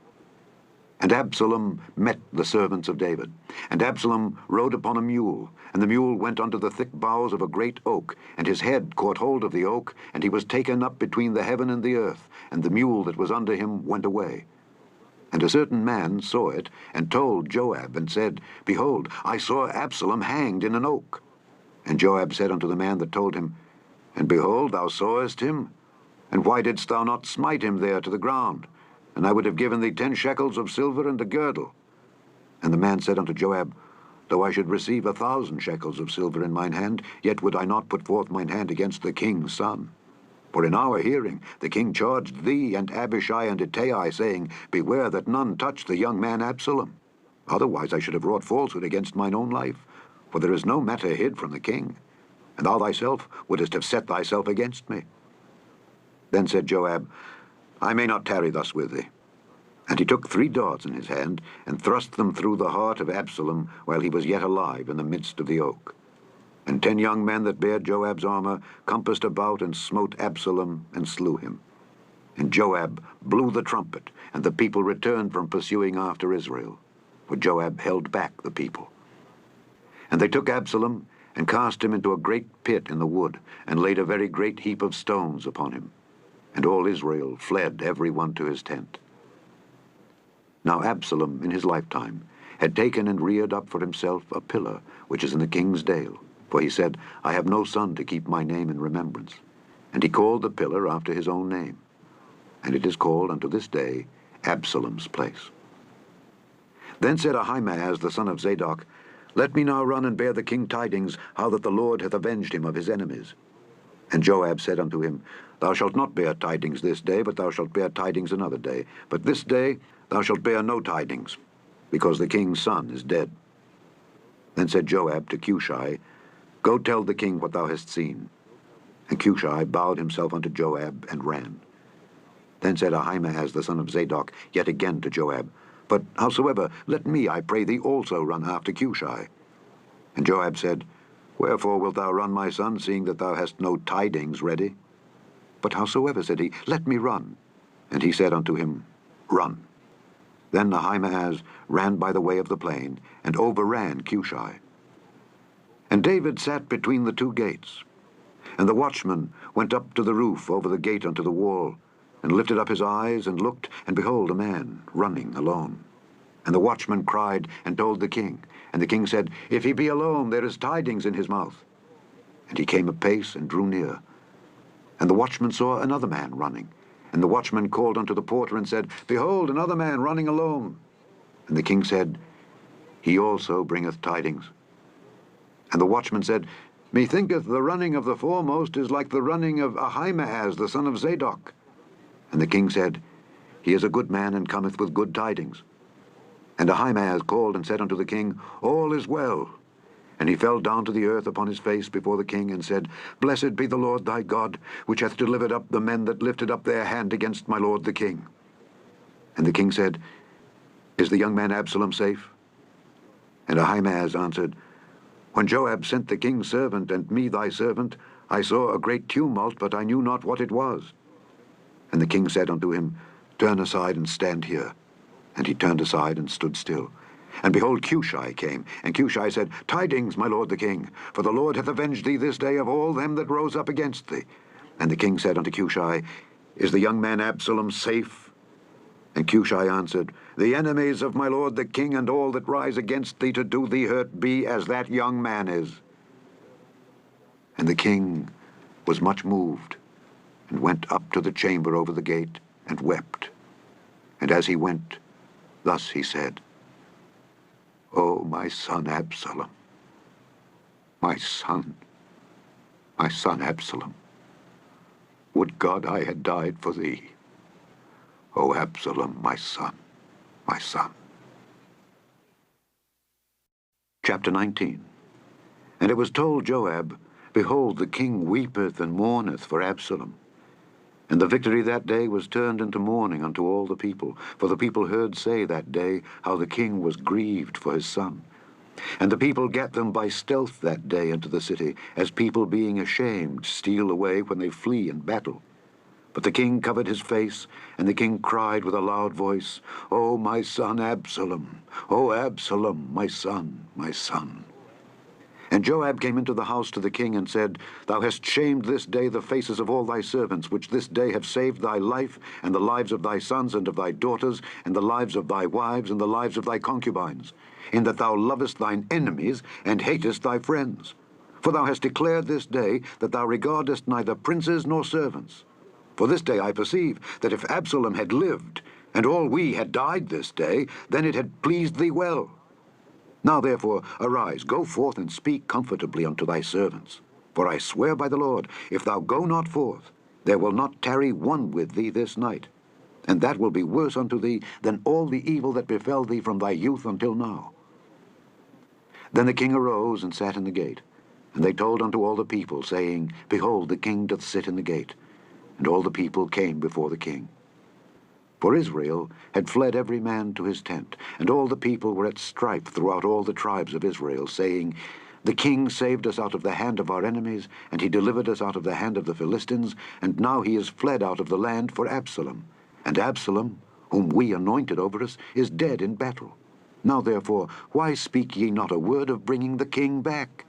And Absalom met the servants of David. And Absalom rode upon a mule, and the mule went unto the thick boughs of a great oak, and his head caught hold of the oak, and he was taken up between the heaven and the earth, and the mule that was under him went away. And a certain man saw it, and told Joab, and said, Behold, I saw Absalom hanged in an oak. And Joab said unto the man that told him, And behold, thou sawest him? And why didst thou not smite him there to the ground? And I would have given thee 10 shekels of silver and a girdle. And the man said unto Joab, Though I should receive 1,000 shekels of silver in mine hand, yet would I not put forth mine hand against the king's son. For in our hearing the king charged thee and Abishai and Ittai, saying, Beware that none touch the young man Absalom. Otherwise I should have wrought falsehood against mine own life. For there is no matter hid from the king, and thou thyself wouldest have set thyself against me. Then said Joab, I may not tarry thus with thee. And he took 3 darts in his hand, and thrust them through the heart of Absalom while he was yet alive in the midst of the oak. And 10 young men that bare Joab's armor compassed about and smote Absalom and slew him. And Joab blew the trumpet, and the people returned from pursuing after Israel, for Joab held back the people. And they took Absalom, and cast him into a great pit in the wood, and laid a very great heap of stones upon him. And all Israel fled every one to his tent. Now Absalom in his lifetime had taken and reared up for himself a pillar, which is in the king's dale. For he said, I have no son to keep my name in remembrance. And he called the pillar after his own name. And it is called unto this day Absalom's place. Then said Ahimaaz the son of Zadok, Let me now run and bear the king tidings, how that the Lord hath avenged him of his enemies. And Joab said unto him, Thou shalt not bear tidings this day, but thou shalt bear tidings another day. But this day thou shalt bear no tidings, because the king's son is dead. Then said Joab to Cushai, Go tell the king what thou hast seen. And Cushai bowed himself unto Joab, and ran. Then said Ahimaaz the son of Zadok yet again to Joab, But howsoever, let me, I pray thee, also run after Cushai. And Joab said, Wherefore wilt thou run, my son, seeing that thou hast no tidings ready? But howsoever, said he, let me run. And he said unto him, Run. Then Ahimaaz ran by the way of the plain, and overran Cushai. And David sat between the 2 gates. And the watchman went up to the roof over the gate unto the wall, and lifted up his eyes, and looked, and behold, a man running alone. And the watchman cried, and told the king. And the king said, If he be alone, there is tidings in his mouth. And he came apace, and drew near. And the watchman saw another man running. And the watchman called unto the porter, and said, Behold, another man running alone. And the king said, He also bringeth tidings. And the watchman said, Methinketh the running of the foremost is like the running of Ahimaaz the son of Zadok. And the king said, He is a good man, and cometh with good tidings. And Ahimaaz called and said unto the king, All is well. And he fell down to the earth upon his face before the king, and said, Blessed be the Lord thy God, which hath delivered up the men that lifted up their hand against my lord the king. And the king said, Is the young man Absalom safe? And Ahimaaz answered, When Joab sent the king's servant and me thy servant, I saw a great tumult, but I knew not what it was. And the king said unto him, Turn aside and stand here. And he turned aside and stood still. And behold, Cushai came. And Cushai said, Tidings, my lord the king, for the Lord hath avenged thee this day of all them that rose up against thee. And the king said unto Cushai, Is the young man Absalom safe? And Cushai answered, The enemies of my lord the king and all that rise against thee to do thee hurt be as that young man is. And the king was much moved, and went up to the chamber over the gate, and wept. And as he went, thus he said, O my son Absalom, my son Absalom, would God I had died for thee. O Absalom, my son, my son. Chapter 19. And it was told Joab, Behold, the king weepeth and mourneth for Absalom. And the victory that day was turned into mourning unto all the people. For the people heard say that day how the king was grieved for his son. And the people get them by stealth that day into the city, as people being ashamed steal away when they flee in battle. But the king covered his face, and the king cried with a loud voice, O my son Absalom! O Absalom, my son, my son! And Joab came into the house to the king and said, Thou hast shamed this day the faces of all thy servants, which this day have saved thy life, and the lives of thy sons and of thy daughters, and the lives of thy wives, and the lives of thy concubines, in that thou lovest thine enemies, and hatest thy friends. For thou hast declared this day that thou regardest neither princes nor servants. For this day I perceive that if Absalom had lived, and all we had died this day, then it had pleased thee well. Now therefore arise, go forth and speak comfortably unto thy servants. For I swear by the Lord, if thou go not forth, there will not tarry one with thee this night. And that will be worse unto thee than all the evil that befell thee from thy youth until now. Then the king arose and sat in the gate. And they told unto all the people, saying, Behold, the king doth sit in the gate. And all the people came before the king. For Israel had fled every man to his tent, and all the people were at strife throughout all the tribes of Israel, saying, The king saved us out of the hand of our enemies, and he delivered us out of the hand of the Philistines, and now he is fled out of the land for Absalom. And Absalom, whom we anointed over us, is dead in battle. Now therefore, why speak ye not a word of bringing the king back?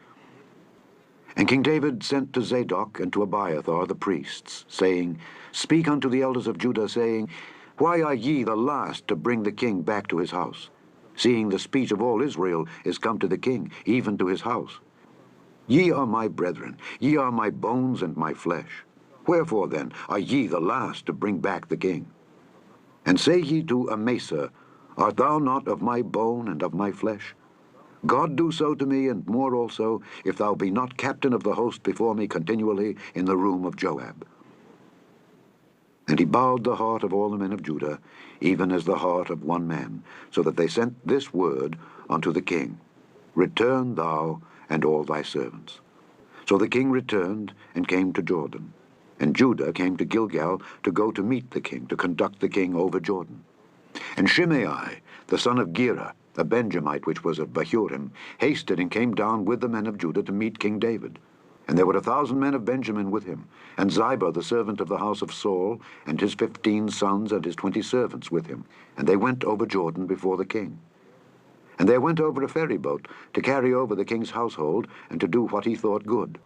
And King David sent to Zadok and to Abiathar the priests, saying, Speak unto the elders of Judah, saying, Why are ye the last to bring the king back to his house, seeing the speech of all Israel is come to the king, even to his house? Ye are my brethren, ye are my bones and my flesh. Wherefore then are ye the last to bring back the king? And say ye to Amasa, Art thou not of my bone and of my flesh? God do so to me, and more also, if thou be not captain of the host before me continually in the room of Joab. And he bowed the heart of all the men of Judah, even as the heart of one man, so that they sent this word unto the king, Return thou and all thy servants. So the king returned and came to Jordan. And Judah came to Gilgal to go to meet the king, to conduct the king over Jordan. And Shimei, the son of Gera, a Benjamite which was of Bahurim, hasted and came down with the men of Judah to meet King David. And there were 1,000 men of Benjamin with him, and Ziba the servant of the house of Saul, and his 15 sons and his 20 servants with him. And they went over Jordan before the king. And there went over a ferry boat to carry over the king's household, and to do what he thought good.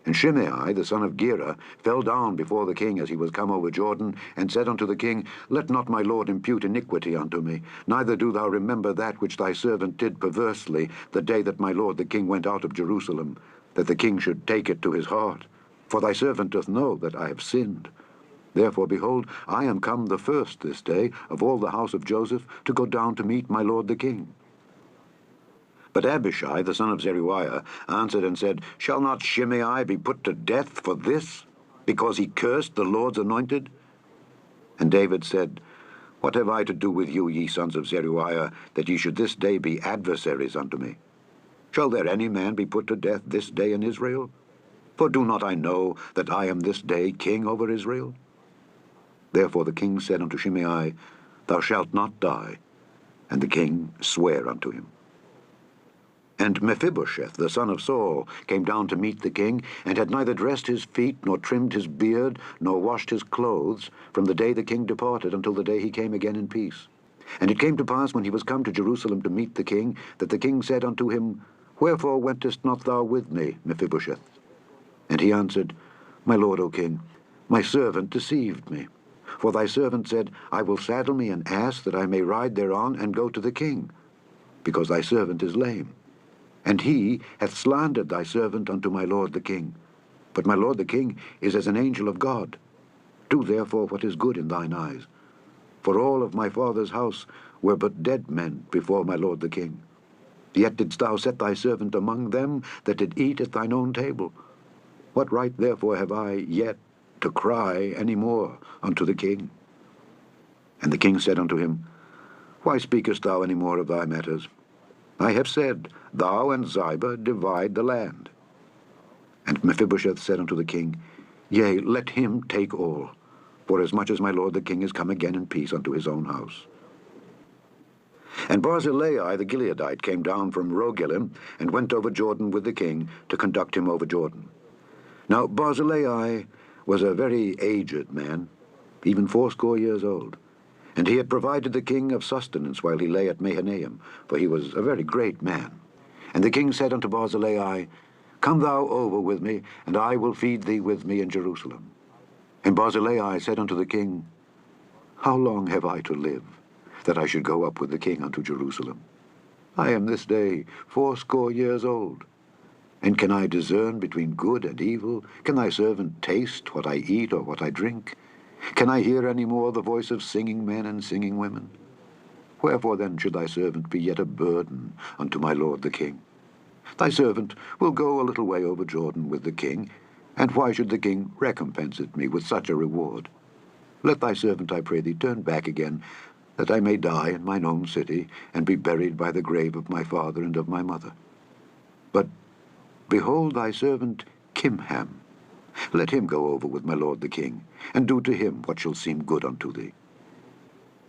And Shimei, the son of Gera, fell down before the king as he was come over Jordan, and said unto the king, Let not my lord impute iniquity unto me, neither do thou remember that which thy servant did perversely the day that my lord the king went out of Jerusalem, that the king should take it to his heart. For thy servant doth know that I have sinned. Therefore, behold, I am come the first this day of all the house of Joseph to go down to meet my lord the king. But Abishai, the son of Zeruiah, answered and said, Shall not Shimei be put to death for this, because he cursed the Lord's anointed? And David said, What have I to do with you, ye sons of Zeruiah, that ye should this day be adversaries unto me? Shall there any man be put to death this day in Israel? For do not I know that I am this day king over Israel? Therefore the king said unto Shimei, Thou shalt not die. And the king sware unto him. And Mephibosheth, the son of Saul, came down to meet the king, and had neither dressed his feet, nor trimmed his beard, nor washed his clothes, from the day the king departed until the day he came again in peace. And it came to pass, when he was come to Jerusalem to meet the king, that the king said unto him, Wherefore wentest not thou with me, Mephibosheth? And he answered, My lord, O king, my servant deceived me. For thy servant said, I will saddle me an ass, that I may ride thereon, and go to the king, because thy servant is lame. And he hath slandered thy servant unto my lord the king. But my lord the king is as an angel of God. Do therefore what is good in thine eyes. For all of my father's house were but dead men before my lord the king. Yet didst thou set thy servant among them that did eat at thine own table. What right therefore have I yet to cry any more unto the king? And the king said unto him, Why speakest thou any more of thy matters? I have said, Thou and Ziba divide the land. And Mephibosheth said unto the king, Yea, let him take all, forasmuch as my lord the king is come again in peace unto his own house. And Barzillai the Gileadite came down from Rogelim and went over Jordan with the king to conduct him over Jordan. Now Barzillai was a very aged man, even 80 old, and he had provided the king of sustenance while he lay at Mahanaim, for he was a very great man. And the king said unto Barzillai, Come thou over with me, and I will feed thee with me in Jerusalem. And Barzillai said unto the king, How long have I to live, that I should go up with the king unto Jerusalem? I am this day 80 old. And can I discern between good and evil? Can thy servant taste what I eat or what I drink? Can I hear any more the voice of singing men and singing women? Wherefore then should thy servant be yet a burden unto my lord the king? Thy servant will go a little way over Jordan with the king, and why should the king recompense it me with such a reward? Let thy servant, I pray thee, turn back again, that I may die in mine own city, and be buried by the grave of my father and of my mother. But behold thy servant Kimham. Let him go over with my lord the king, and do to him what shall seem good unto thee.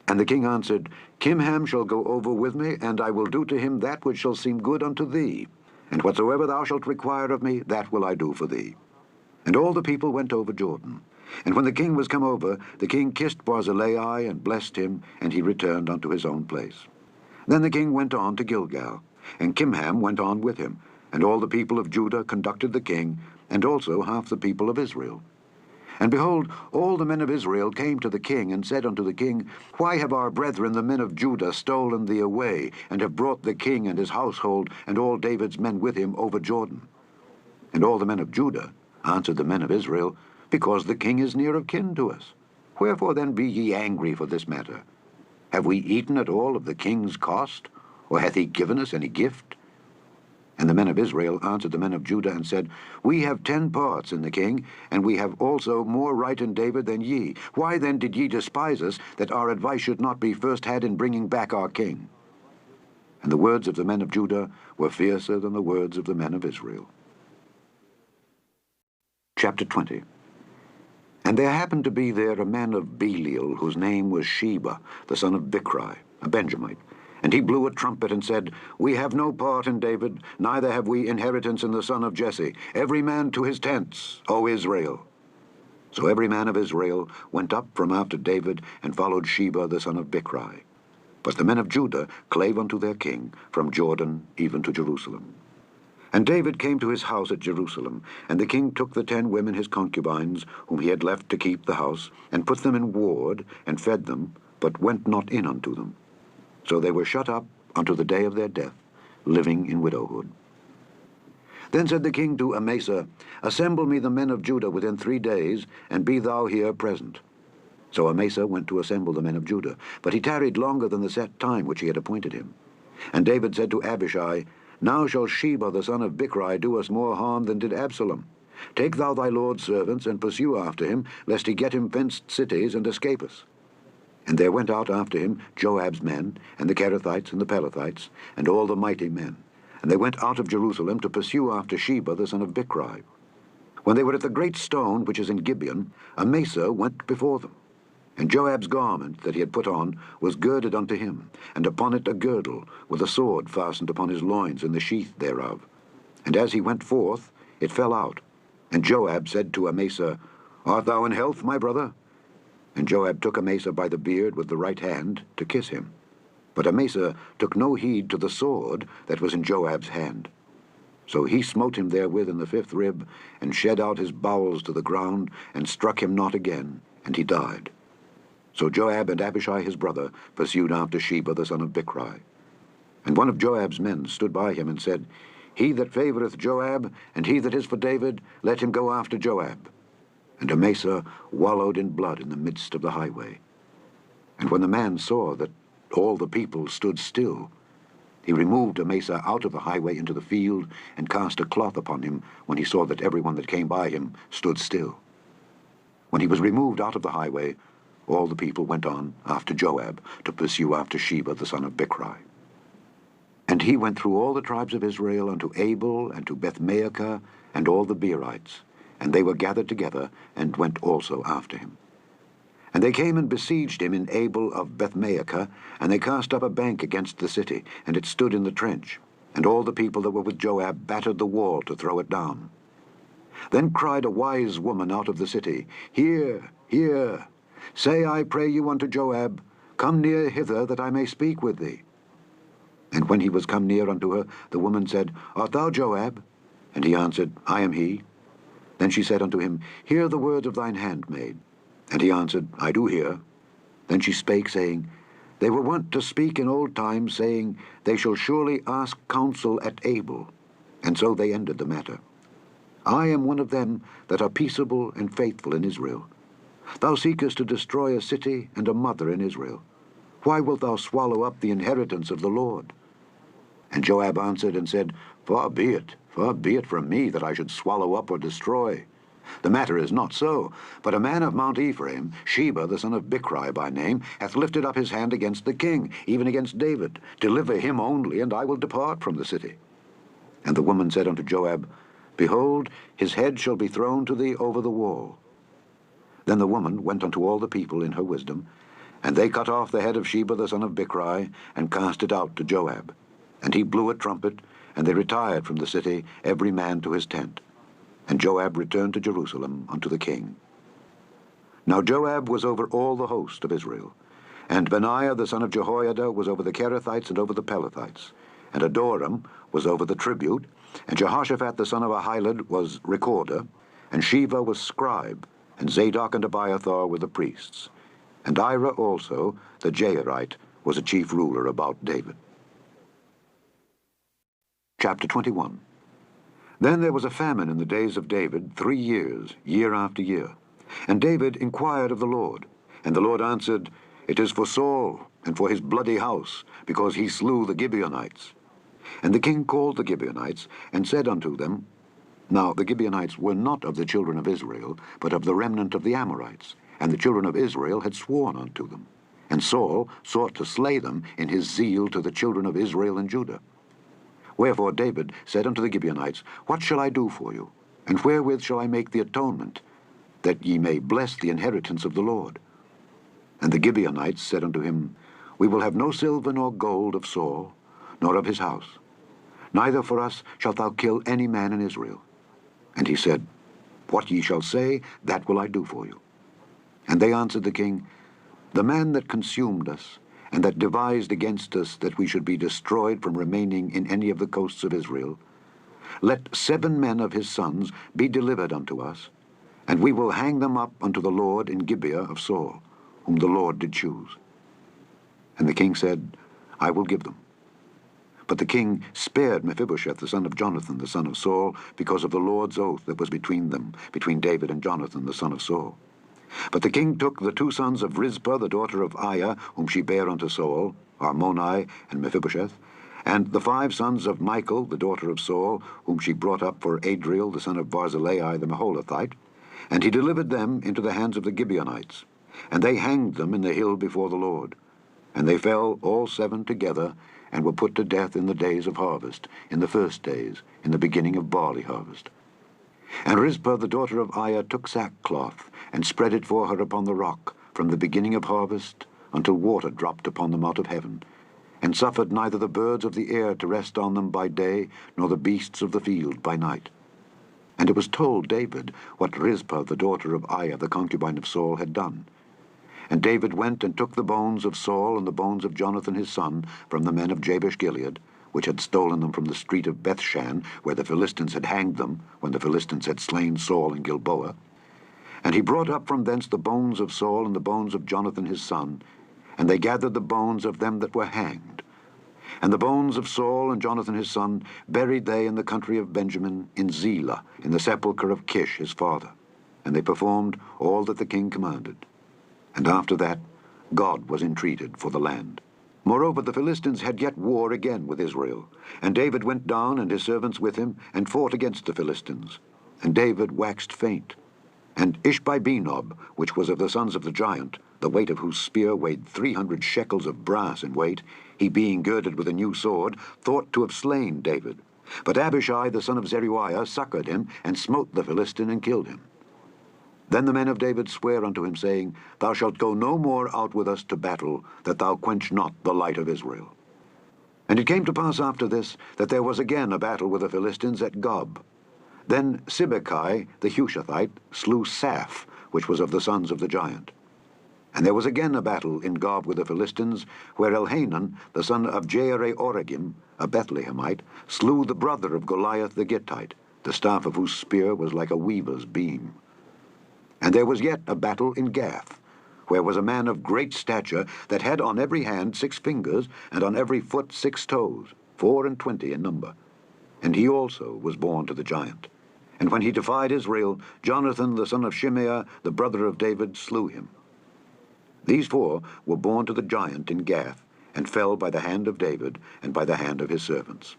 And the king answered, Kimham shall go over with me, and I will do to him that which shall seem good unto thee. And whatsoever thou shalt require of me, that will I do for thee. And all the people went over Jordan. And when the king was come over, the king kissed Barzillai and blessed him, and he returned unto his own place. Then the king went on to Gilgal, and Kimham went on with him, and all the people of Judah conducted the king, and also half the people of Israel. And behold, all the men of Israel came to the king, and said unto the king, Why have our brethren the men of Judah stolen thee away, and have brought the king and his household, and all David's men with him over Jordan? And all the men of Judah answered the men of Israel, Because the king is near of kin to us. Wherefore then be ye angry for this matter? Have we eaten at all of the king's cost, or hath he given us any gift? And the men of Israel answered the men of Judah, and said, We have 10 parts in the king, and we have also more right in David than ye. Why then did ye despise us, that our advice should not be first had in bringing back our king? And the words of the men of Judah were fiercer than the words of the men of Israel. Chapter 20. And there happened to be there a man of Belial, whose name was Sheba, the son of Bichri, a Benjamite. And he blew a trumpet and said, We have no part in David, neither have we inheritance in the son of Jesse. Every man to his tents, O Israel. So every man of Israel went up from after David, and followed Sheba the son of Bichri. But the men of Judah clave unto their king, from Jordan even to Jerusalem. And David came to his house at Jerusalem, and the king took the 10 women his concubines, whom he had left to keep the house, and put them in ward, and fed them, but went not in unto them. So they were shut up unto the day of their death, living in widowhood. Then said the king to Amasa, Assemble me the men of Judah within 3 days, and be thou here present. So Amasa went to assemble the men of Judah, but he tarried longer than the set time which he had appointed him. And David said to Abishai, Now shall Sheba the son of Bichri do us more harm than did Absalom. Take thou thy lord's servants, and pursue after him, lest he get him fenced cities, and escape us. And there went out after him Joab's men, and the Kerethites and the Pelethites, and all the mighty men. And they went out of Jerusalem to pursue after Sheba the son of Bichri. When they were at the great stone which is in Gibeon, Amasa went before them. And Joab's garment that he had put on was girded unto him, and upon it a girdle, with a sword fastened upon his loins in the sheath thereof. And as he went forth, it fell out. And Joab said to Amasa, Art thou in health, my brother? And Joab took Amasa by the beard with the right hand to kiss him. But Amasa took no heed to the sword that was in Joab's hand. So he smote him therewith in the 5th rib, and shed out his bowels to the ground, and struck him not again, and he died. So Joab and Abishai his brother pursued after Sheba the son of Bichri. And one of Joab's men stood by him and said, He that favoureth Joab, and he that is for David, let him go after Joab. And Amasa wallowed in blood in the midst of the highway. And when the man saw that all the people stood still, he removed Amasa out of the highway into the field, and cast a cloth upon him, when he saw that everyone that came by him stood still. When he was removed out of the highway, all the people went on after Joab to pursue after Sheba the son of Bichri. And he went through all the tribes of Israel unto Abel and to Bethmaachah and all the Beerites, and they were gathered together, and went also after him. And they came and besieged him in Abel of Bethmaachah, and they cast up a bank against the city, and it stood in the trench. And all the people that were with Joab battered the wall to throw it down. Then cried a wise woman out of the city, Hear, hear, say, I pray you unto Joab, Come near hither, that I may speak with thee. And when he was come near unto her, the woman said, Art thou Joab? And he answered, I am he. Then she said unto him, Hear the words of thine handmaid. And he answered, I do hear. Then she spake, saying, They were wont to speak in old times, saying, They shall surely ask counsel at Abel. And so they ended the matter. I am one of them that are peaceable and faithful in Israel. Thou seekest to destroy a city and a mother in Israel. Why wilt thou swallow up the inheritance of the Lord? And Joab answered and said, far be it from me that I should swallow up or destroy. The matter is not so, but a man of Mount Ephraim, Sheba the son of Bichri by name, hath lifted up his hand against the king, even against David. Deliver him only, and I will depart from the city. And the woman said unto Joab, Behold, his head shall be thrown to thee over the wall. Then the woman went unto all the people in her wisdom, and they cut off the head of Sheba the son of Bichri, and cast it out to Joab. And he blew a trumpet, and they retired from the city, every man to his tent. And Joab returned to Jerusalem unto the king. Now Joab was over all the host of Israel, and Benaiah the son of Jehoiada was over the Kerethites and over the Pelethites, and Adoram was over the tribute, and Jehoshaphat the son of Ahilud was recorder, and Sheva was scribe, and Zadok and Abiathar were the priests. And Ira also, the Jairite, was a chief ruler about David. Chapter 21. Then there was a famine in the days of David 3 years, year after year. And David inquired of the Lord. And the Lord answered, It is for Saul, and for his bloody house, because he slew the Gibeonites. And the king called the Gibeonites, and said unto them, Now the Gibeonites were not of the children of Israel, but of the remnant of the Amorites, and the children of Israel had sworn unto them. And Saul sought to slay them in his zeal to the children of Israel and Judah. Wherefore David said unto the Gibeonites, What shall I do for you? And wherewith shall I make the atonement, that ye may bless the inheritance of the Lord? And the Gibeonites said unto him, We will have no silver nor gold of Saul, nor of his house. Neither for us shalt thou kill any man in Israel. And he said, What ye shall say, that will I do for you. And they answered the king, The man that consumed us, and that devised against us that we should be destroyed from remaining in any of the coasts of Israel, let 7 men of his sons be delivered unto us, and we will hang them up unto the Lord in Gibeah of Saul, whom the Lord did choose. And the king said, I will give them. But the king spared Mephibosheth the son of Jonathan the son of Saul, because of the Lord's oath that was between them, between David and Jonathan the son of Saul. But the king took the 2 sons of Rizpah the daughter of Aiah, whom she bare unto Saul, Armoni and Mephibosheth, and the 5 sons of Michal the daughter of Saul, whom she brought up for Adriel the son of Barzillai the Maholathite, and he delivered them into the hands of the Gibeonites. And they hanged them in the hill before the Lord. And they fell all 7 together, and were put to death in the days of harvest, in the first days, in the beginning of barley harvest. And Rizpah the daughter of Aiah took sackcloth, and spread it for her upon the rock, from the beginning of harvest, until water dropped upon them out of heaven, and suffered neither the birds of the air to rest on them by day, nor the beasts of the field by night. And it was told David what Rizpah the daughter of Aiah the concubine of Saul had done. And David went and took the bones of Saul and the bones of Jonathan his son from the men of Jabesh-Gilead, which had stolen them from the street of Bethshan, where the Philistines had hanged them, when the Philistines had slain Saul in Gilboa. And he brought up from thence the bones of Saul and the bones of Jonathan his son, and they gathered the bones of them that were hanged. And the bones of Saul and Jonathan his son buried they in the country of Benjamin, in Zelah, in the sepulchre of Kish his father. And they performed all that the king commanded. And after that, God was entreated for the land. Moreover, the Philistines had yet war again with Israel. And David went down, and his servants with him, and fought against the Philistines. And David waxed faint. And Ishbi-Benob, which was of the sons of the giant, the weight of whose spear weighed 300 shekels of brass in weight, he being girded with a new sword, thought to have slain David. But Abishai the son of Zeruiah succored him, and smote the Philistine, and killed him. Then the men of David sware unto him, saying, Thou shalt go no more out with us to battle, that thou quench not the light of Israel. And it came to pass after this, that there was again a battle with the Philistines at Gob. Then Sibbecai the Hushathite slew Saph, which was of the sons of the giant. And there was again a battle in Gob with the Philistines, where Elhanan, the son of Jaare-Oregim, a Bethlehemite, slew the brother of Goliath the Gittite, the staff of whose spear was like a weaver's beam. And there was yet a battle in Gath, where was a man of great stature, that had on every hand 6 fingers, and on every foot 6 toes, 24 in number. And he also was born to the giant. And when he defied Israel, Jonathan the son of Shimeah, the brother of David, slew him. These 4 were born to the giant in Gath, and fell by the hand of David, and by the hand of his servants.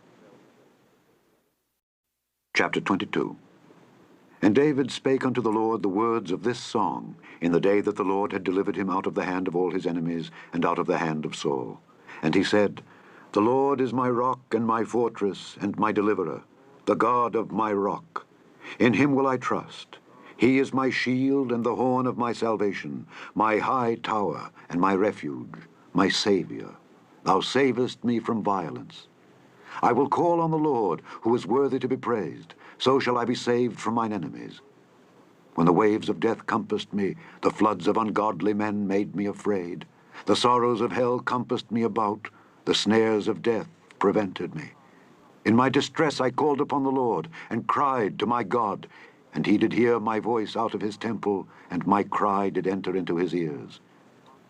Chapter 22. And David spake unto the Lord the words of this song, in the day that the Lord had delivered him out of the hand of all his enemies, and out of the hand of Saul. And he said, The Lord is my rock, and my fortress, and my deliverer, the God of my rock. In him will I trust. He is my shield and the horn of my salvation, my high tower and my refuge, my Saviour. Thou savest me from violence. I will call on the Lord, who is worthy to be praised. So shall I be saved from mine enemies. When the waves of death compassed me, the floods of ungodly men made me afraid. The sorrows of hell compassed me about, the snares of death prevented me. In my distress I called upon the Lord, and cried to my God, and he did hear my voice out of his temple, and my cry did enter into his ears.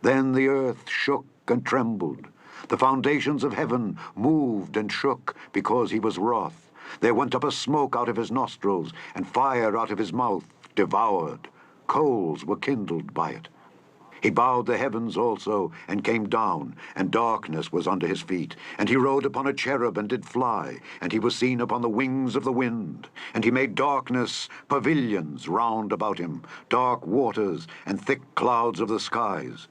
Then the earth shook and trembled. The foundations of heaven moved and shook, because he was wroth. There went up a smoke out of his nostrils, and fire out of his mouth devoured. Coals were kindled by it. He bowed the heavens also, and came down, and darkness was under his feet. And he rode upon a cherub, and did fly, and he was seen upon the wings of the wind. And he made darkness pavilions round about him, dark waters, and thick clouds of the skies.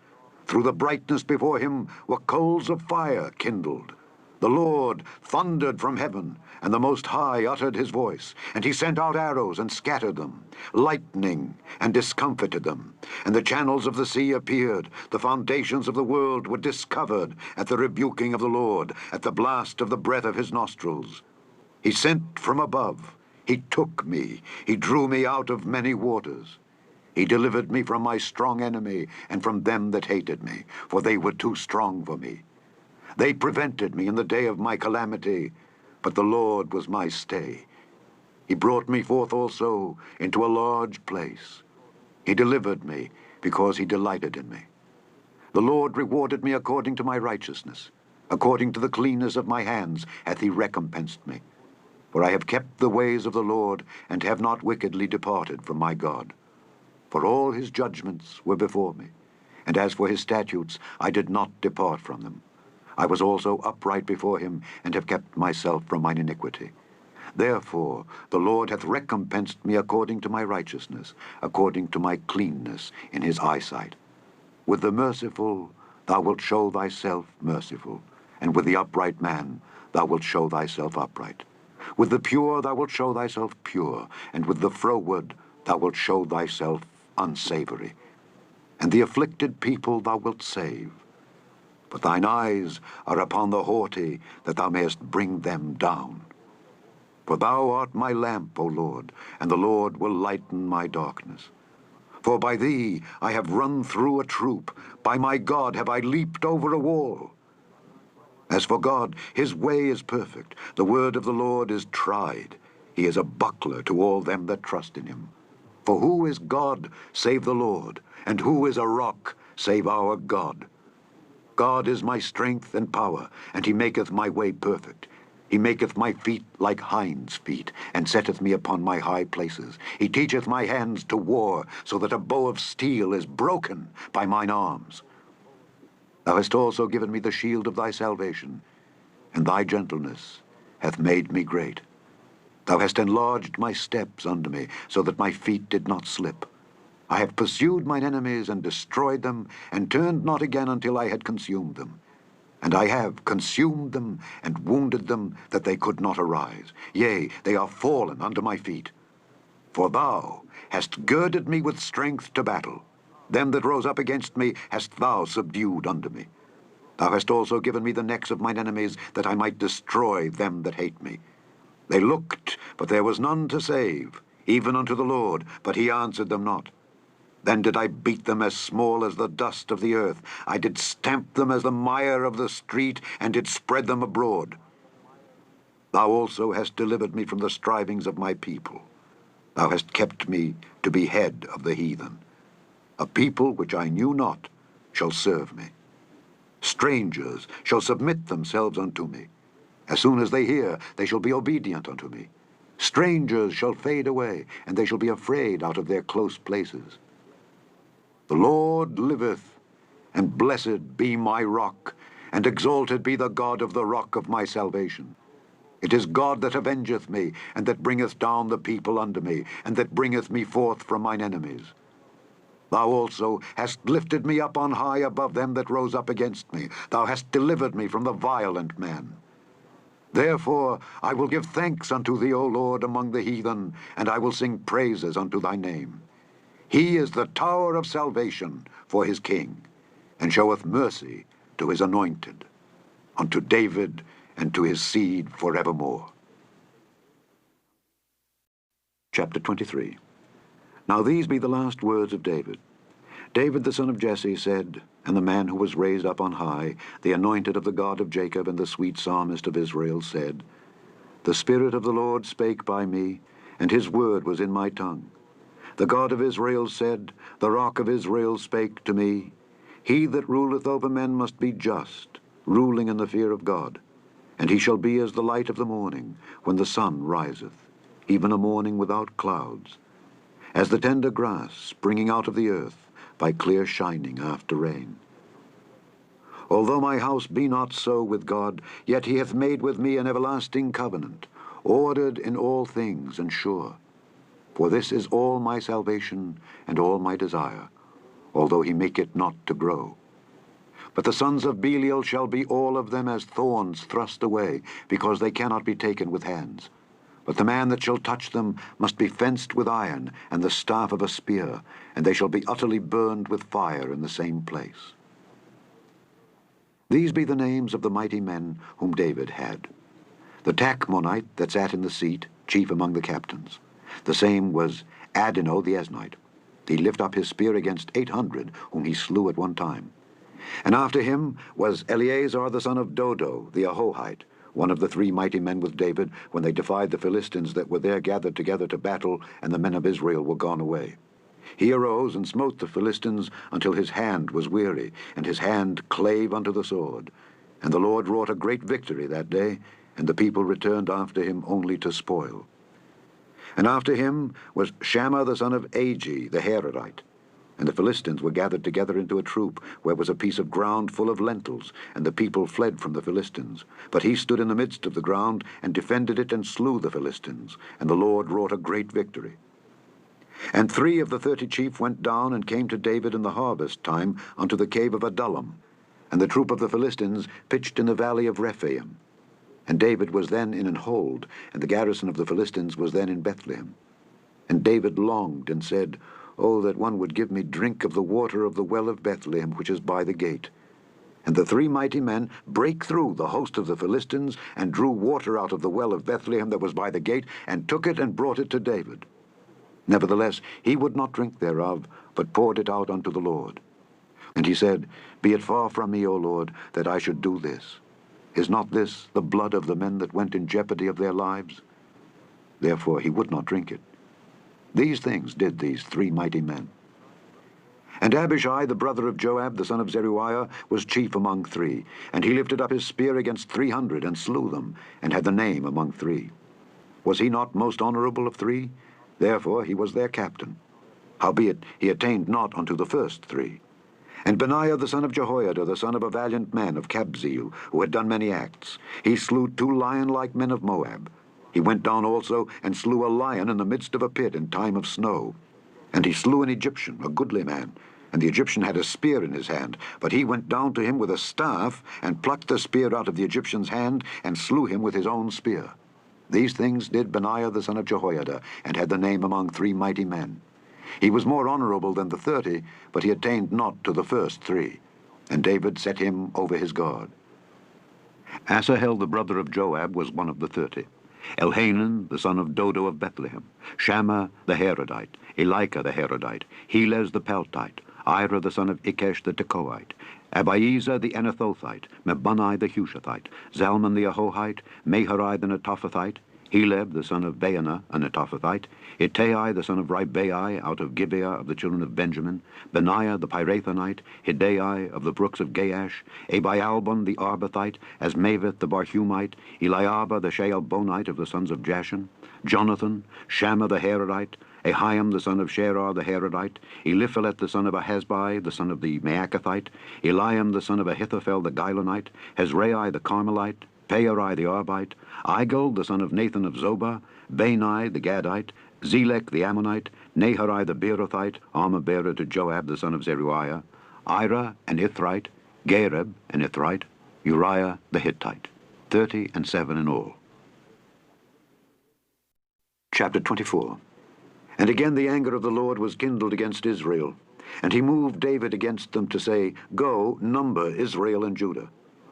Through the brightness before him were coals of fire kindled. The Lord thundered from heaven, and the Most High uttered his voice, and he sent out arrows and scattered them, lightning and discomfited them. And the channels of the sea appeared, the foundations of the world were discovered at the rebuking of the Lord, at the blast of the breath of his nostrils. He sent from above, he took me, he drew me out of many waters. He delivered me from my strong enemy, and from them that hated me, for they were too strong for me. They prevented me in the day of my calamity, but the Lord was my stay. He brought me forth also into a large place. He delivered me, because he delighted in me. The Lord rewarded me according to my righteousness. According to the cleanness of my hands hath he recompensed me. For I have kept the ways of the Lord, and have not wickedly departed from my God. For all his judgments were before me, and as for his statutes, I did not depart from them. I was also upright before him, and have kept myself from mine iniquity. Therefore the Lord hath recompensed me according to my righteousness, according to my cleanness in his eyesight. With the merciful thou wilt show thyself merciful, and with the upright man thou wilt show thyself upright. With the pure thou wilt show thyself pure, and with the froward thou wilt show thyself unsavory. And the afflicted people thou wilt save. But thine eyes are upon the haughty, that thou mayest bring them down. For thou art my lamp, O Lord, and the Lord will lighten my darkness. For by thee I have run through a troop, by my God have I leaped over a wall. As for God, his way is perfect, the word of the Lord is tried. He is a buckler to all them that trust in him. For who is God save the Lord, and who is a rock save our God? God is my strength and power, and he maketh my way perfect. He maketh my feet like hinds' feet, and setteth me upon my high places. He teacheth my hands to war, so that a bow of steel is broken by mine arms. Thou hast also given me the shield of thy salvation, and thy gentleness hath made me great. Thou hast enlarged my steps under me, so that my feet did not slip. I have pursued mine enemies and destroyed them, and turned not again until I had consumed them. And I have consumed them and wounded them, that they could not arise. Yea, they are fallen under my feet. For thou hast girded me with strength to battle. Them that rose up against me hast thou subdued under me. Thou hast also given me the necks of mine enemies, that I might destroy them that hate me. They looked, but there was none to save, even unto the Lord, but he answered them not. Then did I beat them as small as the dust of the earth. I did stamp them as the mire of the street, and did spread them abroad. Thou also hast delivered me from the strivings of my people. Thou hast kept me to be head of the heathen. A people which I knew not shall serve me. Strangers shall submit themselves unto me. As soon as they hear, they shall be obedient unto me. Strangers shall fade away, and they shall be afraid out of their close places. The Lord liveth, and blessed be my rock, and exalted be the God of the rock of my salvation. It is God that avengeth me, and that bringeth down the people unto me, and that bringeth me forth from mine enemies. Thou also hast lifted me up on high above them that rose up against me. Thou hast delivered me from the violent man. Therefore I will give thanks unto thee, O Lord, among the heathen, and I will sing praises unto thy name. He is the tower of salvation for his king, and showeth mercy to his anointed, unto David and to his seed forevermore. Chapter 23. Now these be the last words of David. David the son of Jesse said, and the man who was raised up on high, the anointed of the God of Jacob and the sweet psalmist of Israel, said, The Spirit of the Lord spake by me, and his word was in my tongue. The God of Israel said, The rock of Israel spake to me, He that ruleth over men must be just, ruling in the fear of God. And he shall be as the light of the morning, when the sun riseth, even a morning without clouds, as the tender grass springing out of the earth, by clear shining after rain. Although my house be not so with God, yet he hath made with me an everlasting covenant, ordered in all things and sure. For this is all my salvation and all my desire, although he make it not to grow. But the sons of Belial shall be all of them as thorns thrust away, because they cannot be taken with hands. But the man that shall touch them must be fenced with iron, and the staff of a spear, and they shall be utterly burned with fire in the same place. These be the names of the mighty men whom David had. The Tachmonite that sat in the seat, chief among the captains. The same was Adino the Eznite. He lifted up his spear against 800, whom he slew at one time. And after him was Eleazar the son of Dodo the Ahohite, one of the 3 mighty men with David, when they defied the Philistines that were there gathered together to battle, and the men of Israel were gone away. He arose and smote the Philistines until his hand was weary, and his hand clave unto the sword. And the Lord wrought a great victory that day, and the people returned after him only to spoil. And after him was Shammah the son of Agi the Hararite. And the Philistines were gathered together into a troop, where was a piece of ground full of lentils, and the people fled from the Philistines. But he stood in the midst of the ground, and defended it, and slew the Philistines, and the Lord wrought a great victory. And 3 of the 30 chief went down, and came to David in the harvest time unto the cave of Adullam. And the troop of the Philistines pitched in the valley of Rephaim. And David was then in an hold, and the garrison of the Philistines was then in Bethlehem. And David longed, and said, Oh, that one would give me drink of the water of the well of Bethlehem, which is by the gate. And the 3 mighty men brake through the host of the Philistines, and drew water out of the well of Bethlehem that was by the gate, and took it and brought it to David. Nevertheless, he would not drink thereof, but poured it out unto the Lord. And he said, Be it far from me, O Lord, that I should do this. Is not this the blood of the men that went in jeopardy of their lives? Therefore he would not drink it. These things did these 3 mighty men. And Abishai, the brother of Joab, the son of Zeruiah, was chief among 3. And he lifted up his spear against 300, and slew them, and had the name among 3. Was he not most honorable of 3? Therefore he was their captain. Howbeit he attained not unto the first 3. And Benaiah the son of Jehoiada, the son of a valiant man of Kabzeel, who had done many acts, he slew 2 lion-like men of Moab. He went down also and slew a lion in the midst of a pit in time of snow. And he slew an Egyptian, a goodly man, and the Egyptian had a spear in his hand. But he went down to him with a staff, and plucked the spear out of the Egyptian's hand, and slew him with his own spear. These things did Benaiah the son of Jehoiada, and had the name among 3 mighty men. He was more honorable than the 30, but he attained not to the first 3. And David set him over his guard. Asahel the brother of Joab was one of the 30. Elhanan the son of Dodo of Bethlehem, Shammah the Harodite, Elika the Harodite, Helez the Peltite, Ira the son of Ikesh the Tekoite, Abiezer the Anathothite, Mebunai the Hushathite, Zalman the Ahohite, Meharai the Netophathite, Heleb the son of Baanah, a Netophathite, Ittai the son of Ribai out of Gibeah of the children of Benjamin, Benaiah the Pirathonite, Hidai of the brooks of Gaash, Abialbon the Arbathite, Asmaveth the Barhumite, Eliabah the Shaalbonite of the sons of Jashan, Jonathan, Shammah the Harodite, Ahiam the son of Sherar the Harodite, Eliphalet the son of Ahasbai the son of the Maacathite, Eliam the son of Ahithophel the Gilonite, Hezrai the Carmelite, Peorai the Arbite, Igel the son of Nathan of Zobah, Bani the Gadite, Zelek the Ammonite, Naharai the Beerothite, armor-bearer to Joab the son of Zeruiah, Ira an Ithrite, Gareb an Ithrite, Uriah the Hittite, 37 in all. Chapter 24. And again the anger of the Lord was kindled against Israel, and he moved David against them to say, Go, number Israel and Judah.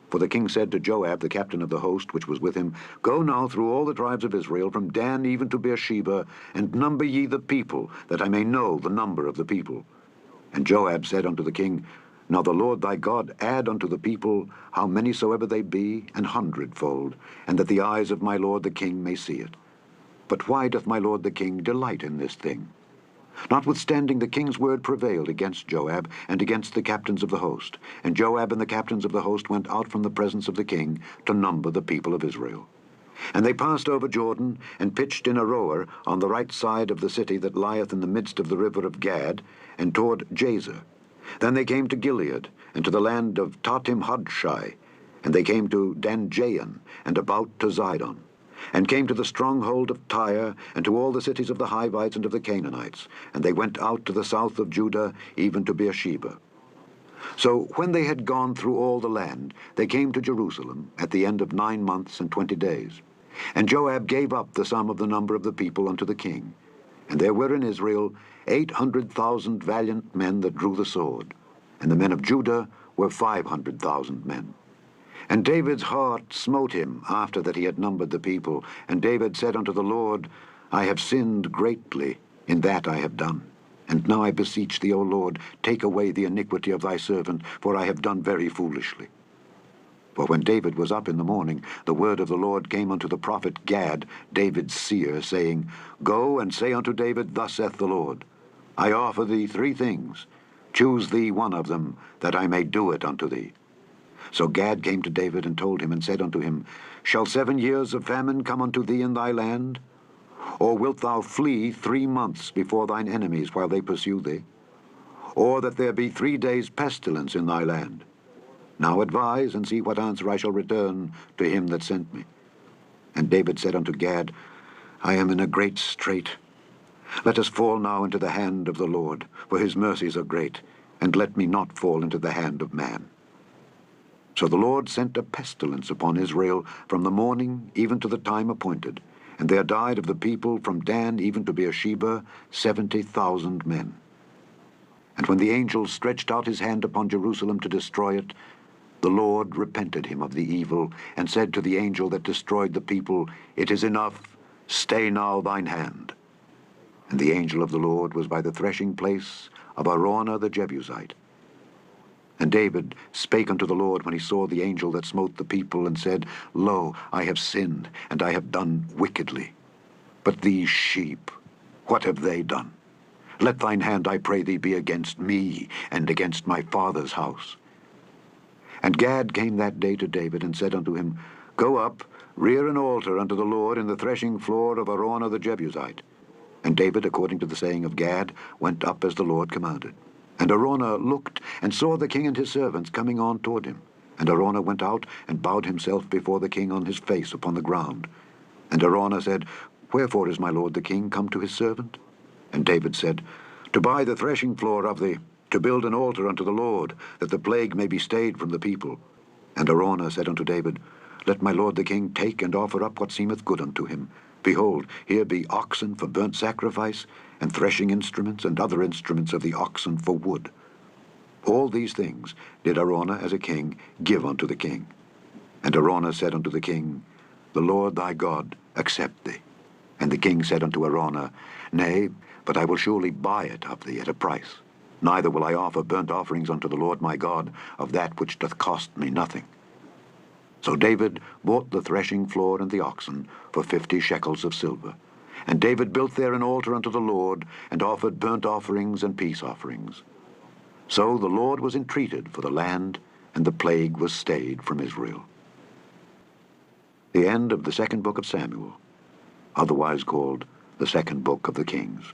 For the king said to Joab, the captain of the host which was with him, Go now through all the tribes of Israel, from Dan even to Beersheba, and number ye the people, that I may know the number of the people. And Joab said unto the king, Now the Lord thy God add unto the people how many soever they be, 100-fold, and that the eyes of my lord the king may see it. But why doth my lord the king delight in this thing? Notwithstanding the king's word prevailed against Joab and against the captains of the host. And Joab and the captains of the host went out from the presence of the king to number the people of Israel. And they passed over Jordan, and pitched in Aroer on the right side of the city that lieth in the midst of the river of Gad, and toward Jazer. Then they came to Gilead, and to the land of Tatim Hodshai, and they came to Danjayan, and about to Zidon, and came to the stronghold of Tyre, and to all the cities of the Hivites and of the Canaanites, and they went out to the south of Judah, even to Beersheba. So when they had gone through all the land, they came to Jerusalem at the end of 9 months and 20 days. And Joab gave up the sum of the number of the people unto the king. And there were in Israel 800,000 valiant men that drew the sword, and the men of Judah were 500,000 men. And David's heart smote him after that he had numbered the people. And David said unto the Lord, I have sinned greatly in that I have done. And now I beseech thee, O Lord, take away the iniquity of thy servant, for I have done very foolishly. For when David was up in the morning, the word of the Lord came unto the prophet Gad, David's seer, saying, Go and say unto David, Thus saith the Lord, I offer thee 3 things. Choose thee one of them, that I may do it unto thee. So Gad came to David and told him, and said unto him, Shall 7 years of famine come unto thee in thy land? Or wilt thou flee 3 months before thine enemies while they pursue thee? Or that there be 3 days' pestilence in thy land? Now advise, and see what answer I shall return to him that sent me. And David said unto Gad, I am in a great strait. Let us fall now into the hand of the Lord, for his mercies are great, and let me not fall into the hand of man. So the Lord sent a pestilence upon Israel from the morning even to the time appointed, and there died of the people from Dan even to Beersheba 70,000 men. And when the angel stretched out his hand upon Jerusalem to destroy it, the Lord repented him of the evil, and said to the angel that destroyed the people, It is enough, stay now thine hand. And the angel of the Lord was by the threshing place of Araunah the Jebusite. And David spake unto the Lord when he saw the angel that smote the people, and said, Lo, I have sinned, and I have done wickedly. But these sheep, what have they done? Let thine hand, I pray thee, be against me, and against my father's house. And Gad came that day to David, and said unto him, Go up, rear an altar unto the Lord in the threshing floor of Araunah the Jebusite. And David, according to the saying of Gad, went up as the Lord commanded. And Araunah looked, and saw the king and his servants coming on toward him. And Araunah went out, and bowed himself before the king on his face upon the ground. And Araunah said, Wherefore is my lord the king come to his servant? And David said, To buy the threshing floor of thee, to build an altar unto the Lord, that the plague may be stayed from the people. And Araunah said unto David, let my lord the king take and offer up what seemeth good unto him. Behold, here be oxen for burnt sacrifice, and threshing instruments, and other instruments of the oxen for wood. All these things did Araunah as a king give unto the king. And Araunah said unto the king, The Lord thy God accept thee. And the king said unto Araunah, Nay, but I will surely buy it of thee at a price. Neither will I offer burnt offerings unto the Lord my God of that which doth cost me nothing. So David bought the threshing floor and the oxen for 50 shekels of silver. And David built there an altar unto the Lord, and offered burnt offerings and peace offerings. So the Lord was entreated for the land, and the plague was stayed from Israel. The end of the second book of Samuel, otherwise called the second book of the Kings.